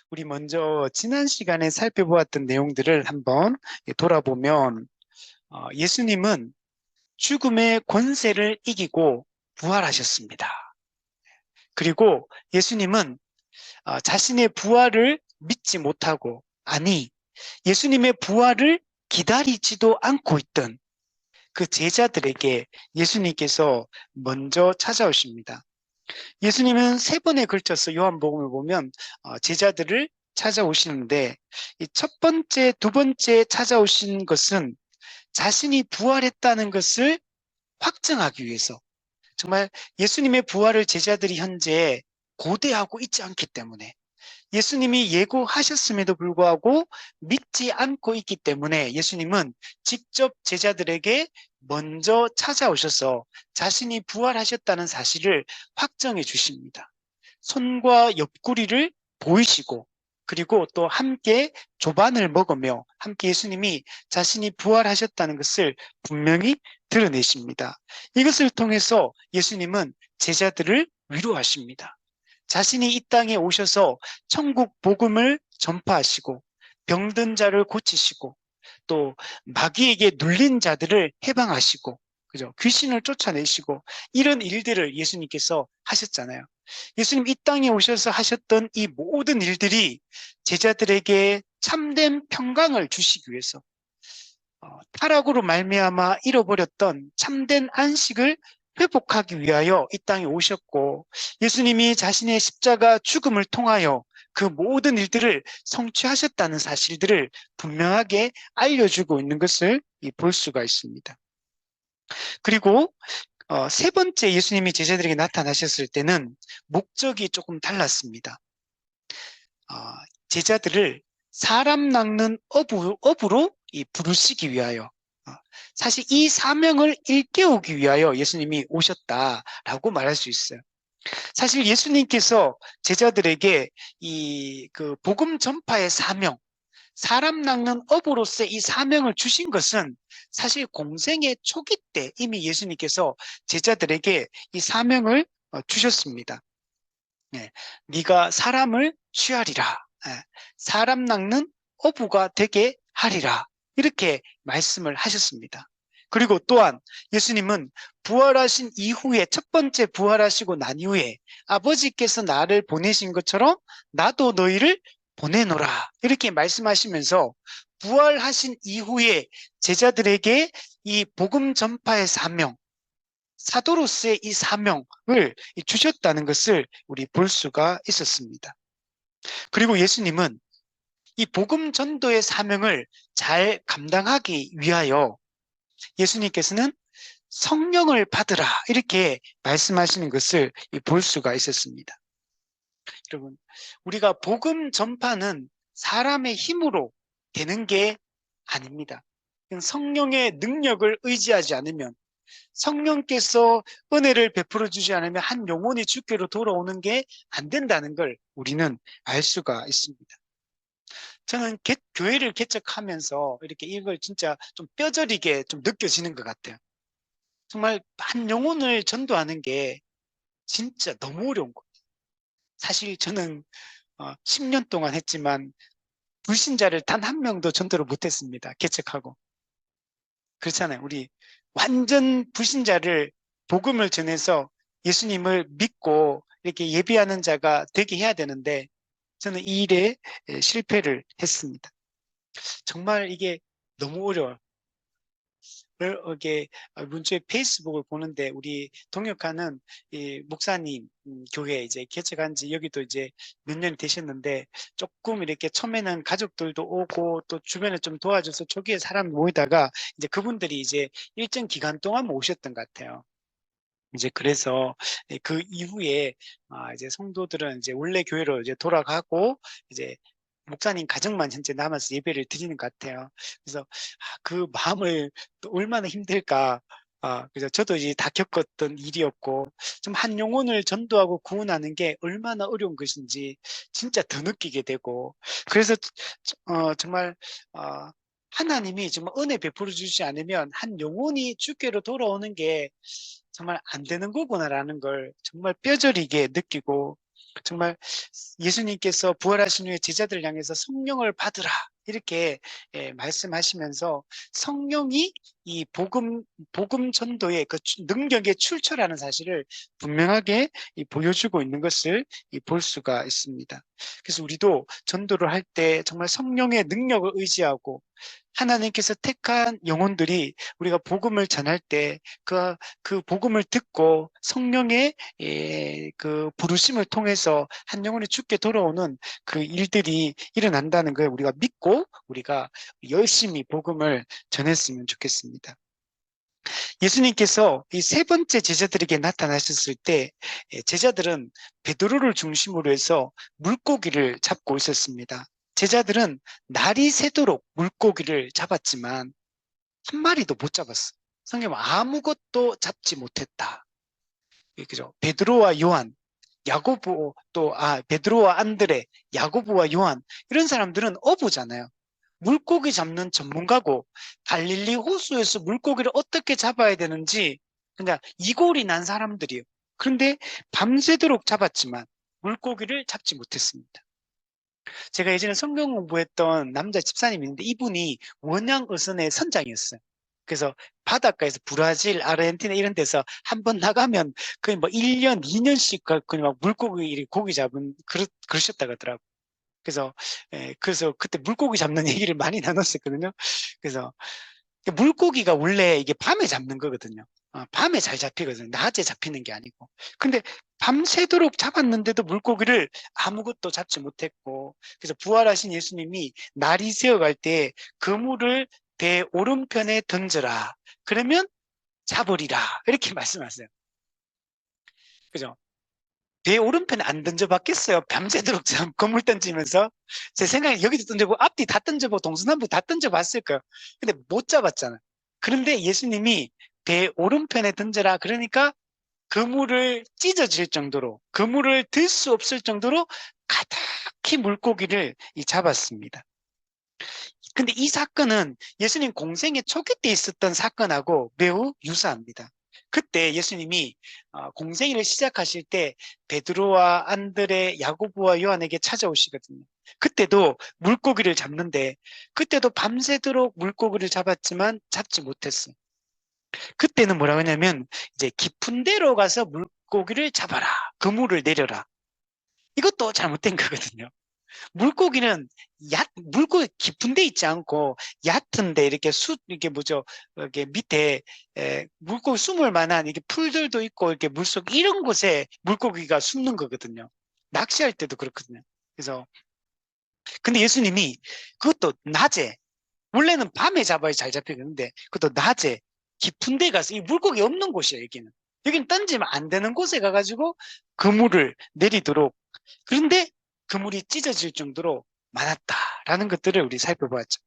우리 먼저 지난 시간에 살펴보았던 내용들을 한번 돌아보면 예수님은 죽음의 권세를 이기고 부활하셨습니다. 그리고 예수님은 자신의 부활을 믿지 못하고, 아니, 예수님의 부활을 기다리지도 않고 있던 그 제자들에게 예수님께서 먼저 찾아오십니다. 예수님은 세 번에 걸쳐서 요한복음을 보면 제자들을 찾아오시는데, 이 첫 번째, 두 번째 찾아오신 것은 자신이 부활했다는 것을 확증하기 위해서, 정말 예수님의 부활을 제자들이 현재 고대하고 있지 않기 때문에, 예수님이 예고하셨음에도 불구하고 믿지 않고 있기 때문에 예수님은 직접 제자들에게 먼저 찾아오셔서 자신이 부활하셨다는 사실을 확정해 주십니다. 손과 옆구리를 보이시고, 그리고 또 함께 조반을 먹으며 함께 예수님이 자신이 부활하셨다는 것을 분명히 드러내십니다. 이것을 통해서 예수님은 제자들을 위로하십니다. 자신이 이 땅에 오셔서 천국 복음을 전파하시고, 병든 자를 고치시고, 또 마귀에게 눌린 자들을 해방하시고, 그죠? 귀신을 쫓아내시고, 이런 일들을 예수님께서 하셨잖아요. 예수님 이 땅에 오셔서 하셨던 이 모든 일들이 제자들에게 참된 평강을 주시기 위해서, 타락으로 말미암아 잃어버렸던 참된 안식을 회복하기 위하여 이 땅에 오셨고, 예수님이 자신의 십자가 죽음을 통하여 그 모든 일들을 성취하셨다는 사실들을 분명하게 알려주고 있는 것을 볼 수가 있습니다. 그리고 세 번째 예수님이 제자들에게 나타나셨을 때는 목적이 조금 달랐습니다. 제자들을 사람 낚는 어부로 부르시기 위하여, 사실 이 사명을 일깨우기 위하여 예수님이 오셨다라고 말할 수 있어요. 사실 예수님께서 제자들에게 그 복음 전파의 사명, 사람 낚는 업으로서의 이 사명을 주신 것은 사실 공생의 초기 때 이미 예수님께서 제자들에게 이 사명을 주셨습니다. 네, 네가 사람을 취하리라, 사람 낚는 어부가 되게 하리라, 이렇게 말씀을 하셨습니다. 그리고 또한 예수님은 부활하신 이후에, 첫 번째 부활하시고 난 이후에 아버지께서 나를 보내신 것처럼 나도 너희를 보내노라, 이렇게 말씀하시면서 부활하신 이후에 제자들에게 이 복음 전파의 사명, 사도로서의 이 사명을 주셨다는 것을 우리 볼 수가 있었습니다. 그리고 예수님은 이 복음 전도의 사명을 잘 감당하기 위하여 예수님께서는 성령을 받으라, 이렇게 말씀하시는 것을 볼 수가 있었습니다. 여러분, 우리가 복음 전파는 사람의 힘으로 되는 게 아닙니다. 성령의 능력을 의지하지 않으면, 성령께서 은혜를 베풀어 주지 않으면 한 영혼이 주께로 돌아오는 게 안 된다는 걸 우리는 알 수가 있습니다. 저는 교회를 개척하면서 이렇게 이걸 진짜 좀 뼈저리게 좀 느껴지는 것 같아요. 정말 한 영혼을 전도하는 게 진짜 너무 어려운 거예요. 사실 저는 10년 동안 했지만 불신자를 단 한 명도 전도를 못했습니다. 개척하고. 그렇잖아요. 우리 완전 불신자를 복음을 전해서 예수님을 믿고 이렇게 예비하는 자가 되게 해야 되는데, 저는 이 일에 실패를 했습니다. 정말 이게 너무 어려워요. 이게 문초에 페이스북을 보는데 우리 동역하는 이 목사님 교회 이제 개척한 지 여기도 이제 몇 년이 되셨는데, 조금 이렇게 처음에는 가족들도 오고 또 주변에 좀 도와줘서 초기에 사람이 모이다가 이제 그분들이 이제 일정 기간 동안 오셨던 것 같아요. 이제 그래서 그 이후에 이제 성도들은 이제 원래 교회로 이제 돌아가고, 이제 목사님 가정만 현재 남아서 예배를 드리는 것 같아요. 그래서 그 마음을 또 얼마나 힘들까. 그래서 저도 이제 다 겪었던 일이었고, 좀 한 영혼을 전도하고 구원하는 게 얼마나 어려운 것인지 진짜 더 느끼게 되고, 그래서 정말 하나님이 정말 은혜 베풀어 주지 않으면 한 영혼이 주께로 돌아오는 게 정말 안 되는 거구나라는 걸 정말 뼈저리게 느끼고, 정말 예수님께서 부활하신 후에 제자들을 향해서 성령을 받으라 이렇게 말씀하시면서 성령이 이 복음 전도의 그 능력의 출처라는 사실을 분명하게 보여주고 있는 것을 볼 수가 있습니다. 그래서 우리도 전도를 할 때 정말 성령의 능력을 의지하고 하나님께서 택한 영혼들이 우리가 복음을 전할 때 그 복음을 듣고 성령의 그 부르심을 통해서 한 영혼이 죽게 돌아오는 그 일들이 일어난다는 걸 우리가 믿고 우리가 열심히 복음을 전했으면 좋겠습니다. 예수님께서 이 세 번째 제자들에게 나타나셨을 때 제자들은 베드로를 중심으로 해서 물고기를 잡고 있었습니다. 제자들은 날이 새도록 물고기를 잡았지만 한 마리도 못 잡았어. 성경은 아무것도 잡지 못했다. 그죠? 베드로와 요한, 야고보 베드로와 안드레, 야고보와 요한 이런 사람들은 어부잖아요. 물고기 잡는 전문가고 갈릴리 호수에서 물고기를 어떻게 잡아야 되는지 그냥 이골이 난 사람들이에요. 그런데 밤새도록 잡았지만 물고기를 잡지 못했습니다. 제가 예전에 성경 공부했던 남자 집사님이 있는데 이분이 원양 어선의 선장이었어요. 그래서 바닷가에서 브라질, 아르헨티나 이런 데서 한번 나가면 거의 뭐 1년, 2년씩 그냥 막 물고기, 고기 잡은, 그러셨다고 하더라고요. 그래서 그때 물고기 잡는 얘기를 많이 나눴었거든요. 그래서 물고기가 원래 이게 밤에 잡는 거거든요. 밤에 잘 잡히거든요. 낮에 잡히는 게 아니고. 근데 밤새도록 잡았는데도 물고기를 아무것도 잡지 못했고, 그래서 부활하신 예수님이 날이 새어갈 때 그물을 배 오른편에 던져라. 그러면 잡으리라. 이렇게 말씀하세요. 그죠? 배 오른편에 안 던져봤겠어요. 밤새도록 건물 던지면서. 제 생각에 여기도 던져보고 앞뒤 다 던져보고 동서남북 다 던져봤을 거예요. 근데 못 잡았잖아요. 그런데 예수님이 배 오른편에 던져라. 그러니까 그물을 찢어질 정도로, 그물을 들 수 없을 정도로 가득히 물고기를 잡았습니다. 근데 이 사건은 예수님 공생의 초기 때 있었던 사건하고 매우 유사합니다. 그때 예수님이 공생애를 시작하실 때 베드로와 안드레, 야고보와 요한에게 찾아오시거든요. 그때도 물고기를 잡는데 그때도 밤새도록 물고기를 잡았지만 잡지 못했어요. 그때는 뭐라고 하냐면 이제 깊은 데로 가서 물고기를 잡아라. 그물을 내려라. 이것도 잘못된 거거든요. 물고기는 물고기 깊은 데 있지 않고 얕은데 이렇게 이렇게 뭐죠? 이렇게 밑에 물고기 숨을 만한 이렇게 풀들도 있고 이렇게 물속 이런 곳에 물고기가 숨는 거거든요. 낚시할 때도 그렇거든요. 그래서 근데 예수님이 그것도 낮에 원래는 밤에 잡아야 잘 잡히는데 그것도 낮에 깊은 데 가서 이 물고기 없는 곳이에요. 여기는 던지면 안 되는 곳에 가가지고 그물을 내리도록 그런데 그물이 찢어질 정도로 많았다라는 것들을 우리 살펴보았죠.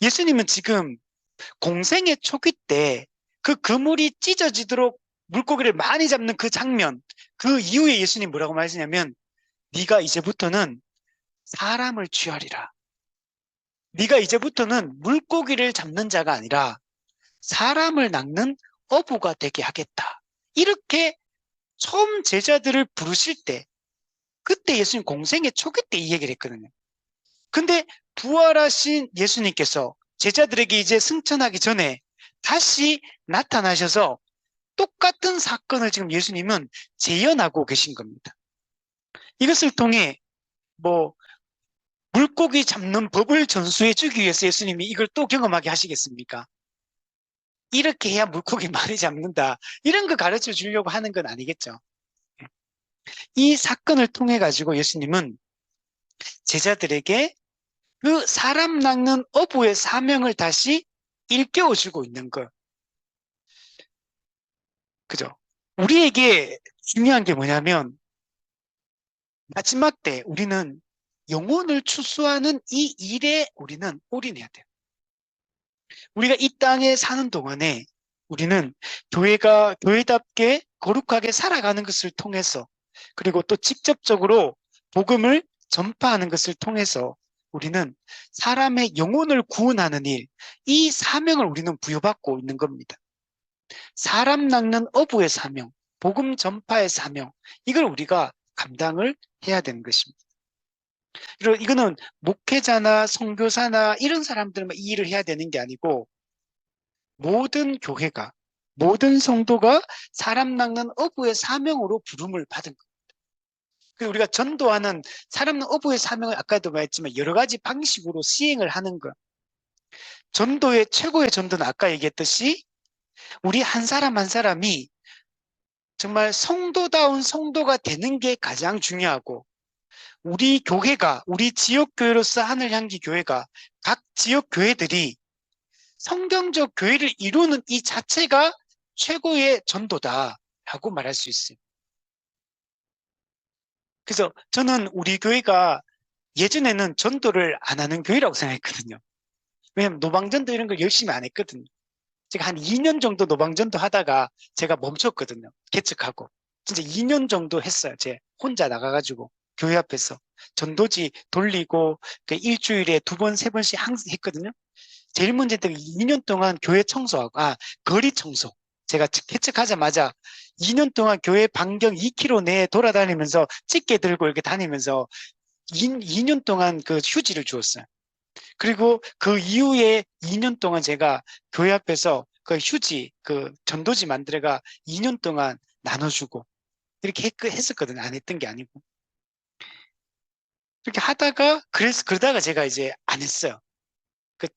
예수님은 지금 공생의 초기 때 그 그물이 찢어지도록 물고기를 많이 잡는 그 장면, 그 이후에 예수님 뭐라고 말하시냐면 네가 이제부터는 사람을 취하리라. 네가 이제부터는 물고기를 잡는 자가 아니라 사람을 낚는 어부가 되게 하겠다. 이렇게 처음 제자들을 부르실 때 그때 예수님 공생의 초기 때 이 얘기를 했거든요. 근데 부활하신 예수님께서 제자들에게 이제 승천하기 전에 다시 나타나셔서 똑같은 사건을 지금 예수님은 재현하고 계신 겁니다. 이것을 통해 뭐 물고기 잡는 법을 전수해 주기 위해서 예수님이 이걸 또 경험하게 하시겠습니까? 이렇게 해야 물고기 많이 잡는다. 이런 거 가르쳐 주려고 하는 건 아니겠죠. 이 사건을 통해 가지고 예수님은 제자들에게 그 사람 낚는 어부의 사명을 다시 일깨워 주고 있는 것. 그죠? 우리에게 중요한 게 뭐냐면 마지막 때 우리는 영혼을 추수하는 이 일에 우리는 올인해야 돼요. 우리가 이 땅에 사는 동안에 우리는 교회답게 거룩하게 살아가는 것을 통해서 그리고 또 직접적으로 복음을 전파하는 것을 통해서 우리는 사람의 영혼을 구원하는 일, 이 사명을 우리는 부여받고 있는 겁니다. 사람 낚는 어부의 사명, 복음 전파의 사명, 이걸 우리가 감당을 해야 되는 것입니다. 이거는 목회자나 선교사나 이런 사람들만 이 일을 해야 되는 게 아니고 모든 교회가, 모든 성도가 사람 낚는 어부의 사명으로 부름을 받은 거예요. 그리고 우리가 전도하는 사람 낚는 어부의 사명을 아까도 말했지만 여러 가지 방식으로 시행을 하는 것. 전도의 최고의 전도는 아까 얘기했듯이 우리 한 사람 한 사람이 정말 성도다운 성도가 되는 게 가장 중요하고 우리 교회가, 우리 지역교회로서 하늘향기 교회가 각 지역교회들이 성경적 교회를 이루는 이 자체가 최고의 전도다라고 말할 수 있어요. 그래서 저는 우리 교회가 예전에는 전도를 안 하는 교회라고 생각했거든요. 왜냐하면 노방전도 이런 걸 열심히 안 했거든요. 제가 한 2년 정도 노방전도 하다가 제가 멈췄거든요. 개척하고. 진짜 2년 정도 했어요. 제 혼자 나가가지고 교회 앞에서 전도지 돌리고 그 일주일에 2번, 3번씩 항상 했거든요. 제일 문제는 2년 동안 교회 청소하고, 거리 청소. 제가 개척하자마자 2년 동안 교회 반경 2km 내에 돌아다니면서 집게 들고 이렇게 다니면서 2년 동안 그 휴지를 주었어요. 그리고 그 이후에 2년 동안 제가 교회 앞에서 그 휴지, 그 전도지 만들어가 2년 동안 나눠주고 이렇게 했었거든요. 안 했던 게 아니고. 그렇게 하다가, 그러다가 제가 이제 안 했어요. 그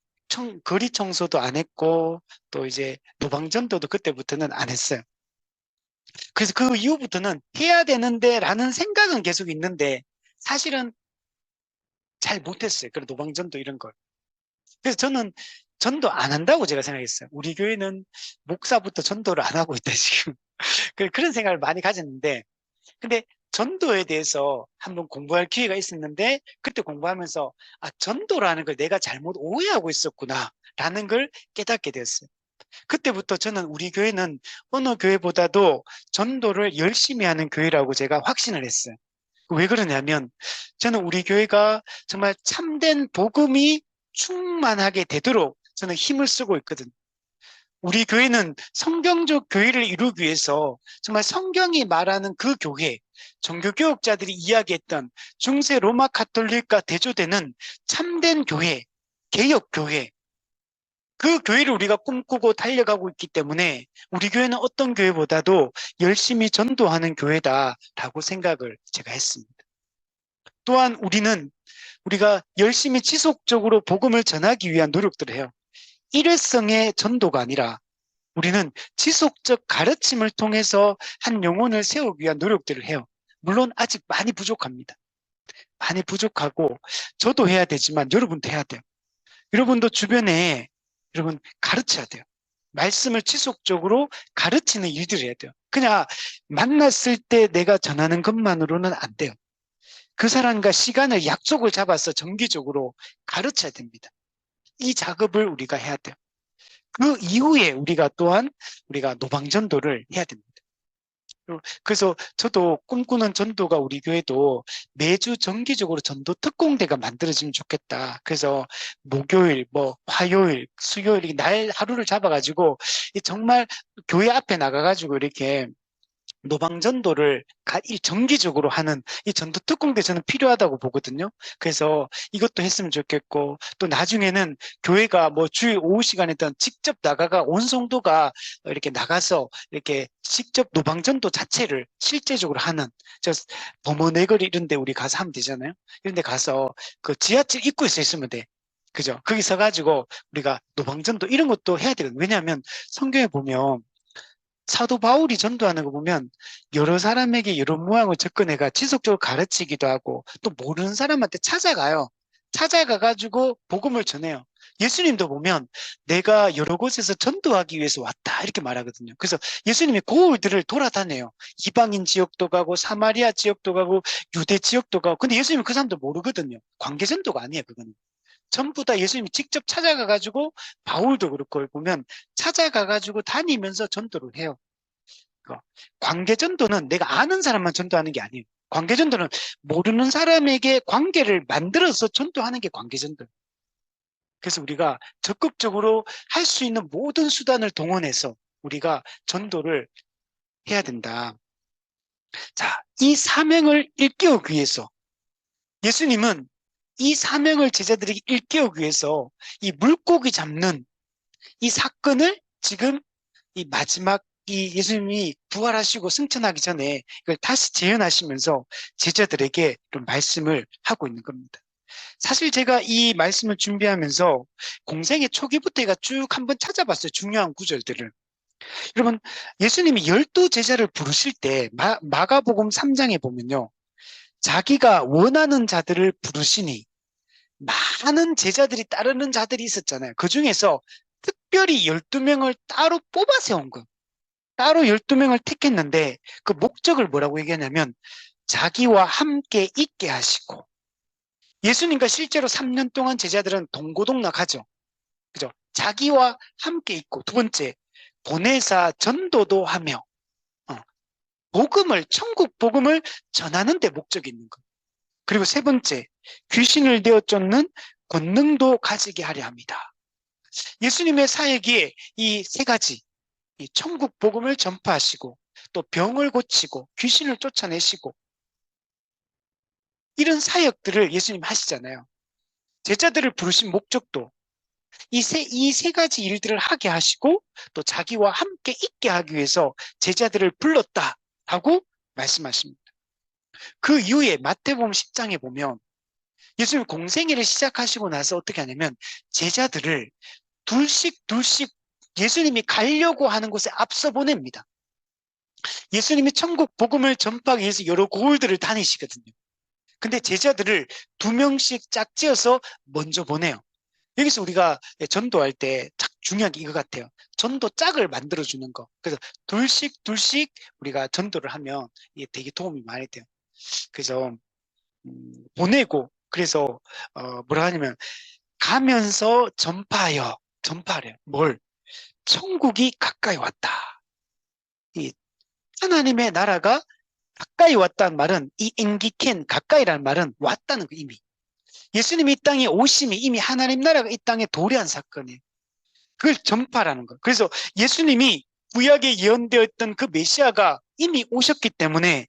거리 청소도 안 했고, 또 이제 노방전도도 그때부터는 안 했어요. 그래서 그 이후부터는 해야 되는데 라는 생각은 계속 있는데, 사실은 잘 못했어요. 그런 노방전도 이런 걸. 그래서 저는 전도 안 한다고 제가 생각했어요. 우리 교회는 목사부터 전도를 안 하고 있다, 지금. 그런 생각을 많이 가졌는데, 근데 전도에 대해서 한번 공부할 기회가 있었는데, 그때 공부하면서, 전도라는 걸 내가 잘못 오해하고 있었구나, 라는 걸 깨닫게 되었어요. 그때부터 저는 우리 교회는 어느 교회보다도 전도를 열심히 하는 교회라고 제가 확신을 했어요. 왜 그러냐면, 저는 우리 교회가 정말 참된 복음이 충만하게 되도록 저는 힘을 쓰고 있거든요. 우리 교회는 성경적 교회를 이루기 위해서 정말 성경이 말하는 그 교회, 종교개혁자들이 이야기했던 중세 로마 가톨릭과 대조되는 참된 교회, 개혁교회, 그 교회를 우리가 꿈꾸고 달려가고 있기 때문에 우리 교회는 어떤 교회보다도 열심히 전도하는 교회다라고 생각을 제가 했습니다. 또한 우리가 열심히 지속적으로 복음을 전하기 위한 노력들을 해요. 일회성의 전도가 아니라 우리는 지속적 가르침을 통해서 한 영혼을 세우기 위한 노력들을 해요. 물론 아직 많이 부족합니다. 많이 부족하고 저도 해야 되지만 여러분도 해야 돼요. 여러분도 주변에 여러분 가르쳐야 돼요. 말씀을 지속적으로 가르치는 일들을 해야 돼요. 그냥 만났을 때 내가 전하는 것만으로는 안 돼요. 그 사람과 시간을 약속을 잡아서 정기적으로 가르쳐야 됩니다. 이 작업을 우리가 해야 돼요. 그 이후에 우리가 노방전도를 해야 됩니다. 그래서 저도 꿈꾸는 전도가 우리 교회도 매주 정기적으로 전도 특공대가 만들어지면 좋겠다. 그래서 목요일, 화요일, 수요일 이렇게 날 하루를 잡아가지고 정말 교회 앞에 나가가지고 이렇게 노방전도를 정기적으로 하는 이 전도 특공대 저는 필요하다고 보거든요. 그래서 이것도 했으면 좋겠고, 또 나중에는 교회가 주일 오후 시간에든 직접 나가가 온 성도가 이렇게 나가서 이렇게 직접 노방전도 자체를 실제적으로 하는, 범어내거리 이런 데 우리 가서 하면 되잖아요. 이런 데 가서 그 지하철 입구에서 있으면 돼. 그죠? 거기 서가지고 우리가 노방전도 이런 것도 해야 되거든요. 왜냐하면 성경에 보면 사도 바울이 전도하는 거 보면 여러 사람에게 여러 모양을 접근해가 지속적으로 가르치기도 하고 또 모르는 사람한테 찾아가요. 찾아가가지고 복음을 전해요. 예수님도 보면 내가 여러 곳에서 전도하기 위해서 왔다 이렇게 말하거든요. 그래서 예수님이 고을들을 돌아다녀요. 이방인 지역도 가고 사마리아 지역도 가고 유대 지역도 가고. 근데 예수님은 그 사람들 모르거든요. 관계전도가 아니에요, 그거는. 전부 다 예수님이 직접 찾아가가지고 바울도 그렇고 보면 찾아가가지고 다니면서 전도를 해요. 관계전도는 내가 아는 사람만 전도하는 게 아니에요. 관계전도는 모르는 사람에게 관계를 만들어서 전도하는 게 관계전도예요. 그래서 우리가 적극적으로 할 수 있는 모든 수단을 동원해서 우리가 전도를 해야 된다. 자, 이 사명을 일깨우기 위해서 예수님은 이 사명을 제자들에게 일깨우기 위해서 이 물고기 잡는 이 사건을 지금 이 마지막 이 예수님이 부활하시고 승천하기 전에 이걸 다시 재현하시면서 제자들에게 이런 말씀을 하고 있는 겁니다. 사실 제가 이 말씀을 준비하면서 공생의 초기부터 제가 쭉 한번 찾아봤어요. 중요한 구절들을. 여러분, 예수님이 12제자를 부르실 때 마가복음 3장에 보면요. 자기가 원하는 자들을 부르시니 많은 제자들이 따르는 자들이 있었잖아요. 그 중에서 특별히 12명을 따로 뽑아 세운 거예요. 따로 12명을 택했는데 그 목적을 뭐라고 얘기하냐면 자기와 함께 있게 하시고 예수님과 실제로 3년 동안 제자들은 동고동락하죠. 그죠? 자기와 함께 있고 두 번째 보내사 전도도 하며 복음을 천국 복음을 전하는 데 목적이 있는 거예요. 그리고 세 번째 귀신을 내어 쫓는 권능도 가지게 하려 합니다. 예수님의 사역이 이 세 가지 이 천국 복음을 전파하시고 또 병을 고치고 귀신을 쫓아내시고 이런 사역들을 예수님 하시잖아요. 제자들을 부르신 목적도 이 세 가지 일들을 하게 하시고 또 자기와 함께 있게 하기 위해서 제자들을 불렀다라고 말씀하십니다. 그 이후에 마태복음 10장에 보면 예수님 공생애를 시작하시고 나서 어떻게 하냐면 제자들을 둘씩 예수님이 가려고 하는 곳에 앞서 보냅니다. 예수님이 천국 복음을 전파하기 위해서 여러 고을들을 다니시거든요. 근데 제자들을 2명씩 짝지어서 먼저 보내요. 여기서 우리가 전도할 때 중요한 게 이거 같아요. 전도 짝을 만들어주는 거. 그래서 둘씩 우리가 전도를 하면 이게 되게 도움이 많이 돼요. 그래서 보내고 그래서 뭐라 하냐면 가면서 전파하래요. 뭘? 천국이 가까이 왔다. 이 하나님의 나라가 가까이 왔다는 말은 이 엔기켄 가까이라는 말은 왔다는 거 이미. 예수님이 이 땅에 오심이 이미 하나님 나라가 이 땅에 도래한 사건이에요. 그걸 전파라는 거. 그래서 예수님이 구약에 예언되었던 그 메시아가 이미 오셨기 때문에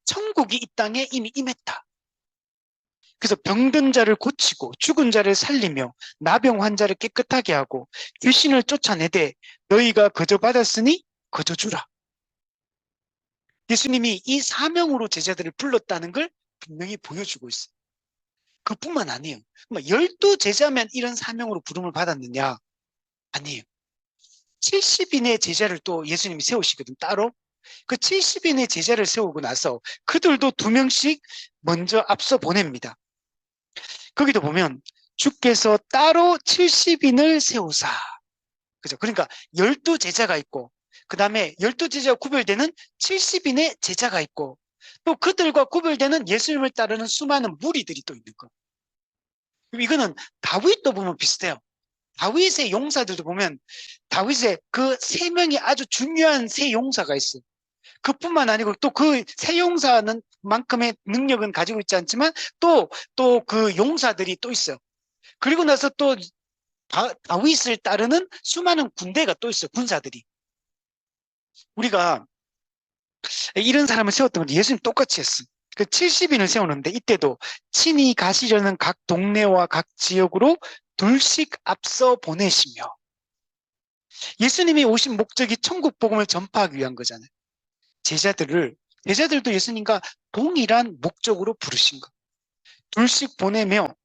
천국이 이 땅에 이미 임했다. 그래서 병든 자를 고치고 죽은 자를 살리며 나병 환자를 깨끗하게 하고 귀신을 쫓아내되 너희가 거저 받았으니 거저 주라. 예수님이 이 사명으로 제자들을 불렀다는 걸 분명히 보여주고 있어요. 그뿐만 아니에요. 12제자면 이런 사명으로 부름을 받았느냐? 아니에요. 70인의 제자를 또 예수님이 세우시거든, 따로. 그 70인의 제자를 세우고 나서 그들도 2명씩 먼저 앞서 보냅니다. 거기도 보면 주께서 따로 70인을 세우사. 그죠? 그러니까 12제자가 있고, 그 다음에 12제자가 구별되는 70인의 제자가 있고, 또 그들과 구별되는 예수님을 따르는 수많은 무리들이 또 있는 거. 이거는 다윗도 보면 비슷해요. 다윗의 용사들도 보면 다윗의 그 3명이 아주 중요한 세 용사가 있어요. 그뿐만 아니고 또 그 세 용사는 만큼의 능력은 가지고 있지 않지만 또 그 용사들이 또 있어요. 그리고 나서 또 다윗을 따르는 수많은 군대가 또 있어요. 군사들이. 우리가 이런 사람을 세웠던 건 예수님 똑같이 했어. 그 70인을 세우는데 이때도 친히 가시려는 각 동네와 각 지역으로 둘씩 앞서 보내시며 예수님이 오신 목적이 천국 복음을 전파하기 위한 거잖아요. 제자들도 예수님과 동일한 목적으로 부르신 거. 둘씩 보내며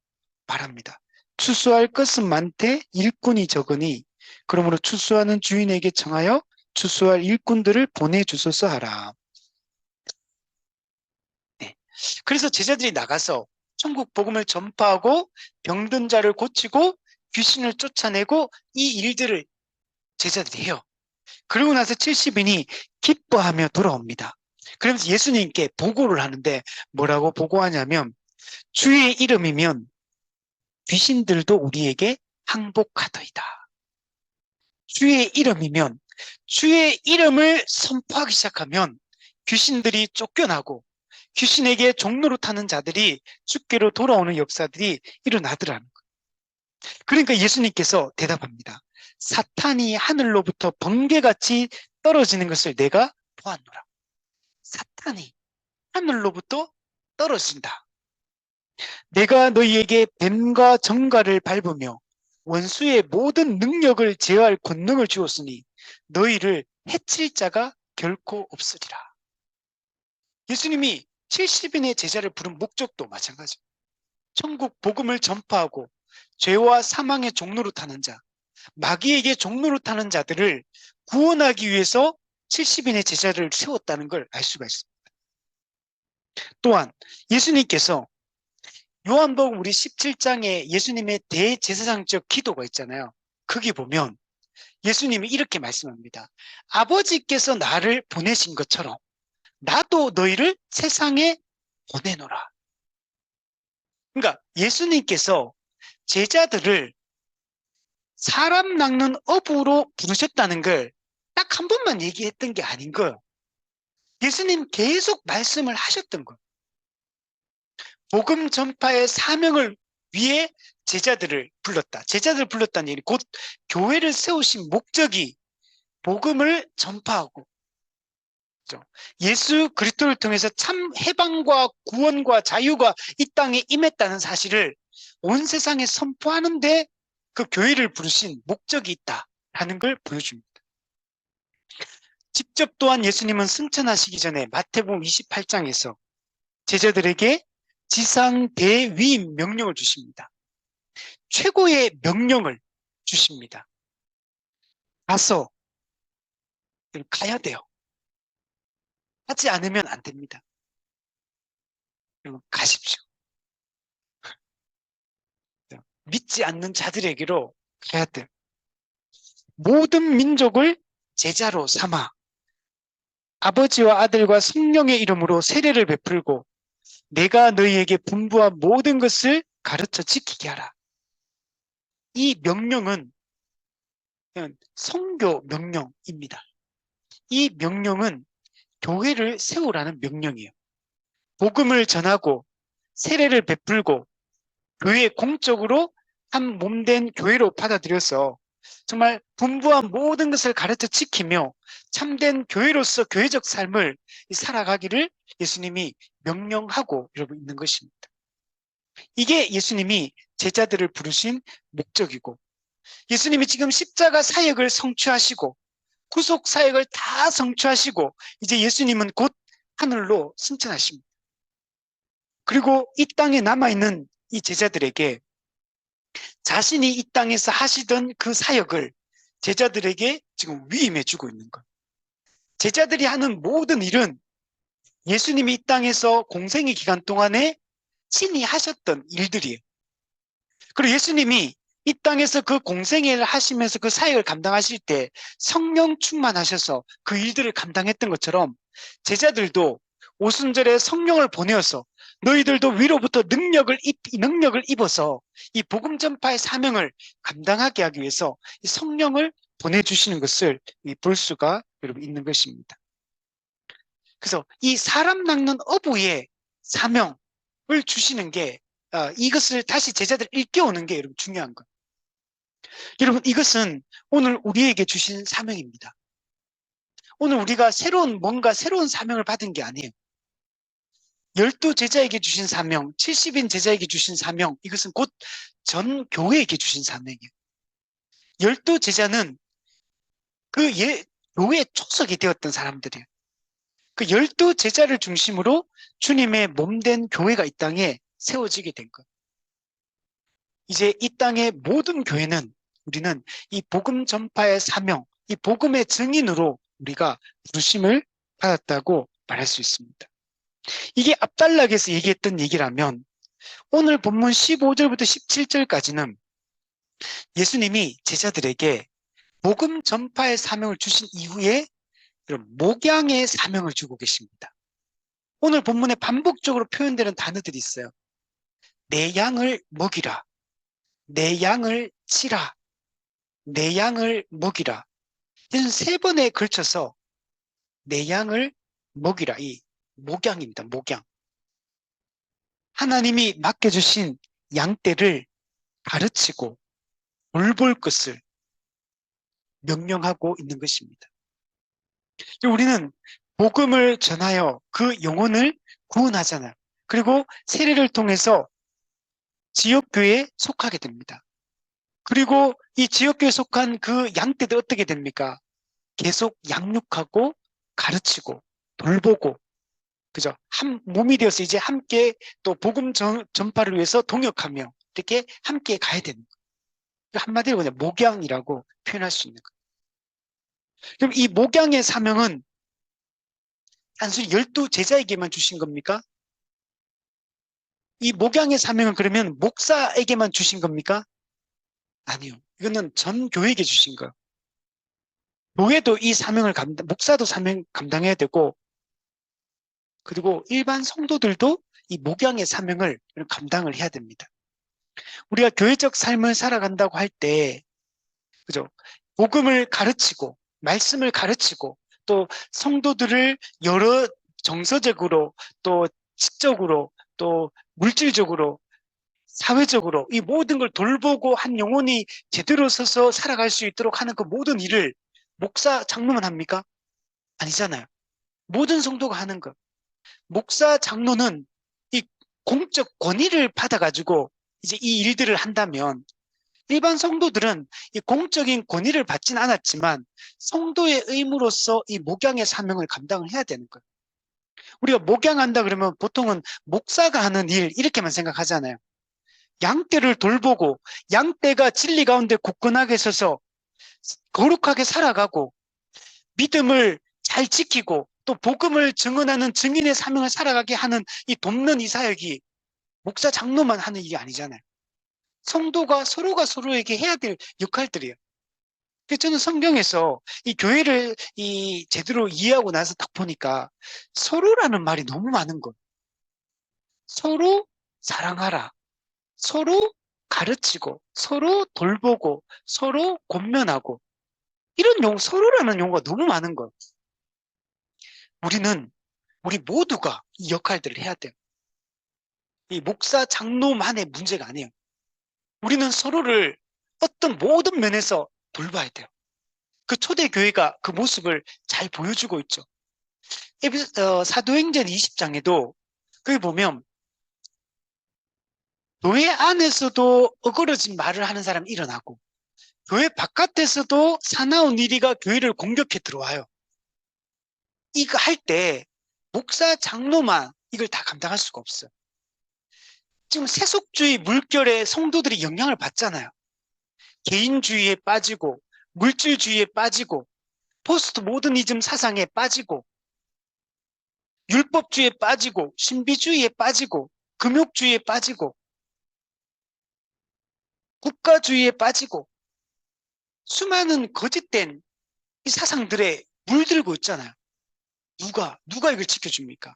말합니다. 추수할 것은 많되 일꾼이 적으니 그러므로 추수하는 주인에게 청하여 추수할 일꾼들을 보내주소서 하라. 네. 그래서 제자들이 나가서 천국 복음을 전파하고 병든 자를 고치고 귀신을 쫓아내고 이 일들을 제자들이 해요. 그러고 나서 70인이 기뻐하며 돌아옵니다. 그러면서 예수님께 보고를 하는데 뭐라고 보고하냐면 주의 이름이면 귀신들도 우리에게 항복하더이다. 주의 이름이면 주의 이름을 선포하기 시작하면 귀신들이 쫓겨나고 귀신에게 종로로 타는 자들이 주께로 돌아오는 역사들이 일어나더라는 거예요. 그러니까 예수님께서 대답합니다. 사탄이 하늘로부터 번개같이 떨어지는 것을 내가 보았노라. 사탄이 하늘로부터 떨어진다. 내가 너희에게 뱀과 정갈을 밟으며 원수의 모든 능력을 제어할 권능을 주었으니 너희를 해칠 자가 결코 없으리라. 예수님이 70인의 제자를 부른 목적도 마찬가지입니다. 천국 복음을 전파하고 죄와 사망의 종로로 타는 자, 마귀에게 종로로 타는 자들을 구원하기 위해서 70인의 제자를 세웠다는 걸 알 수가 있습니다. 또한 예수님께서 요한복음 우리 17장에 예수님의 대제사장적 기도가 있잖아요. 거기 보면 예수님이 이렇게 말씀합니다. 아버지께서 나를 보내신 것처럼 나도 너희를 세상에 보내노라. 그러니까 예수님께서 제자들을 사람 낚는 어부로 부르셨다는 걸 딱 한 번만 얘기했던 게 아닌 거예요. 예수님 계속 말씀을 하셨던 거예요. 복음 전파의 사명을 위해 제자들을 불렀다. 제자들을 불렀다는 얘기는 곧 교회를 세우신 목적이 복음을 전파하고 예수 그리스도를 통해서 참 해방과 구원과 자유가 이 땅에 임했다는 사실을 온 세상에 선포하는데 그 교회를 부르신 목적이 있다라는 걸 보여줍니다. 직접 또한 예수님은 승천하시기 전에 마태복음 28장에서 제자들에게 지상 대위임 명령을 주십니다. 최고의 명령을 주십니다. 가야 돼요. 하지 않으면 안 됩니다. 가십시오. 믿지 않는 자들에게로 가야 돼요. 모든 민족을 제자로 삼아 아버지와 아들과 성령의 이름으로 세례를 베풀고 내가 너희에게 분부한 모든 것을 가르쳐 지키게 하라. 이 명령은 선교 명령입니다. 이 명령은 교회를 세우라는 명령이에요. 복음을 전하고 세례를 베풀고 교회 공적으로 한 몸된 교회로 받아들여서 정말 분부한 모든 것을 가르쳐 지키며 참된 교회로서 교회적 삶을 살아가기를 예수님이 명령하고 이러고 있는 것입니다. 이게 예수님이 제자들을 부르신 목적이고 예수님이 지금 십자가 사역을 성취하시고 구속 사역을 다 성취하시고 이제 예수님은 곧 하늘로 승천하십니다. 그리고 이 땅에 남아있는 이 제자들에게 자신이 이 땅에서 하시던 그 사역을 제자들에게 지금 위임해 주고 있는 거예요. 제자들이 하는 모든 일은 예수님이 이 땅에서 공생의 기간 동안에 친히 하셨던 일들이에요. 그리고 예수님이 이 땅에서 그 공생애를 하시면서 그 사역을 감당하실 때 성령 충만하셔서 그 일들을 감당했던 것처럼 제자들도 오순절에 성령을 보내어서 너희들도 위로부터 능력을 입어서 이 복음 전파의 사명을 감당하게 하기 위해서 이 성령을 보내주시는 것을 볼 수가 여러분 있는 것입니다. 그래서 이 사람 낚는 어부의 사명을 주시는 게 이것을 다시 제자들 일깨우는 게 여러분 중요한 거예요. 여러분 이것은 오늘 우리에게 주신 사명입니다. 오늘 우리가 뭔가 새로운 사명을 받은 게 아니에요. 12제자에게 주신 사명, 70인 제자에게 주신 사명, 이것은 곧 전 교회에게 주신 사명이에요. 12제자는 그 교회에 초석이 되었던 사람들이에요. 그 12제자를 중심으로 주님의 몸된 교회가 이 땅에 세워지게 된 거예요. 이제 이 땅의 모든 교회는 우리는 이 복음 전파의 사명, 이 복음의 증인으로 우리가 부르심을 받았다고 말할 수 있습니다. 이게 앞단락에서 얘기했던 얘기라면 오늘 본문 15절부터 17절까지는 예수님이 제자들에게 복음 전파의 사명을 주신 이후에 목양의 사명을 주고 계십니다. 오늘 본문에 반복적으로 표현되는 단어들이 있어요. 내 양을 먹이라, 내 양을 치라, 내 양을 먹이라. 이는 3번에 걸쳐서 내 양을 먹이라. 이 목양입니다. 목양. 하나님이 맡겨주신 양떼를 가르치고 돌볼 것을 명령하고 있는 것입니다. 우리는 복음을 전하여 그 영혼을 구원하잖아요. 그리고 세례를 통해서 지역교회에 속하게 됩니다. 그리고 이 지역교회에 속한 그 양떼들 어떻게 됩니까? 계속 양육하고 가르치고 돌보고 그죠? 한 몸이 되어서 이제 함께 또 복음 전파를 위해서 동역하며 이렇게 함께 가야 되는 거예요. 한마디로 그냥 목양이라고 표현할 수 있는 거예요. 그럼 이 목양의 사명은 단순히 12제자에게만 주신 겁니까? 이 목양의 사명은 그러면 목사에게만 주신 겁니까? 아니요. 이거는 전 교회에게 주신 거예요. 교회도 이 사명을 목사도 사명 감당해야 되고, 그리고 일반 성도들도 이 목양의 사명을 감당을 해야 됩니다. 우리가 교회적 삶을 살아간다고 할 때, 그죠? 복음을 가르치고, 말씀을 가르치고, 또 성도들을 여러 정서적으로, 또 지적으로, 또 물질적으로, 사회적으로 이 모든 걸 돌보고 한 영혼이 제대로 서서 살아갈 수 있도록 하는 그 모든 일을 목사, 장로만 합니까? 아니잖아요. 모든 성도가 하는 것. 목사, 장로는 이 공적 권위를 받아가지고 이제 이 일들을 한다면 일반 성도들은 이 공적인 권위를 받진 않았지만 성도의 의무로서 이 목양의 사명을 감당을 해야 되는 거예요. 우리가 목양한다 그러면 보통은 목사가 하는 일 이렇게만 생각하잖아요. 양떼를 돌보고 양떼가 진리 가운데 굳건하게 서서 거룩하게 살아가고 믿음을 잘 지키고 또 복음을 증언하는 증인의 사명을 살아가게 하는 이 돕는 이 사역이 목사 장로만 하는 일이 아니잖아요. 성도가 서로가 서로에게 해야 될 역할들이에요. 그래서 저는 성경에서 이 교회를 이 제대로 이해하고 나서 딱 보니까 서로라는 말이 너무 많은 거예요. 서로 사랑하라. 서로 가르치고, 서로 돌보고, 서로 권면하고, 이런 서로라는 용어가 너무 많은 거예요. 우리 모두가 이 역할들을 해야 돼요. 이 목사, 장로만의 문제가 아니에요. 우리는 서로를 어떤 모든 면에서 돌봐야 돼요. 그 초대교회가 그 모습을 잘 보여주고 있죠. 사도행전 20장에도 거기 보면 교회 안에서도 어그러진 말을 하는 사람이 일어나고 교회 바깥에서도 사나운 이리가 교회를 공격해 들어와요. 이거 할 때 목사 장로만 이걸 다 감당할 수가 없어요. 지금 세속주의 물결에 성도들이 영향을 받잖아요. 개인주의에 빠지고 물질주의에 빠지고 포스트 모더니즘 사상에 빠지고 율법주의에 빠지고 신비주의에 빠지고 금욕주의에 빠지고 국가주의에 빠지고 수많은 거짓된 이 사상들에 물들고 있잖아요. 누가 이걸 지켜줍니까?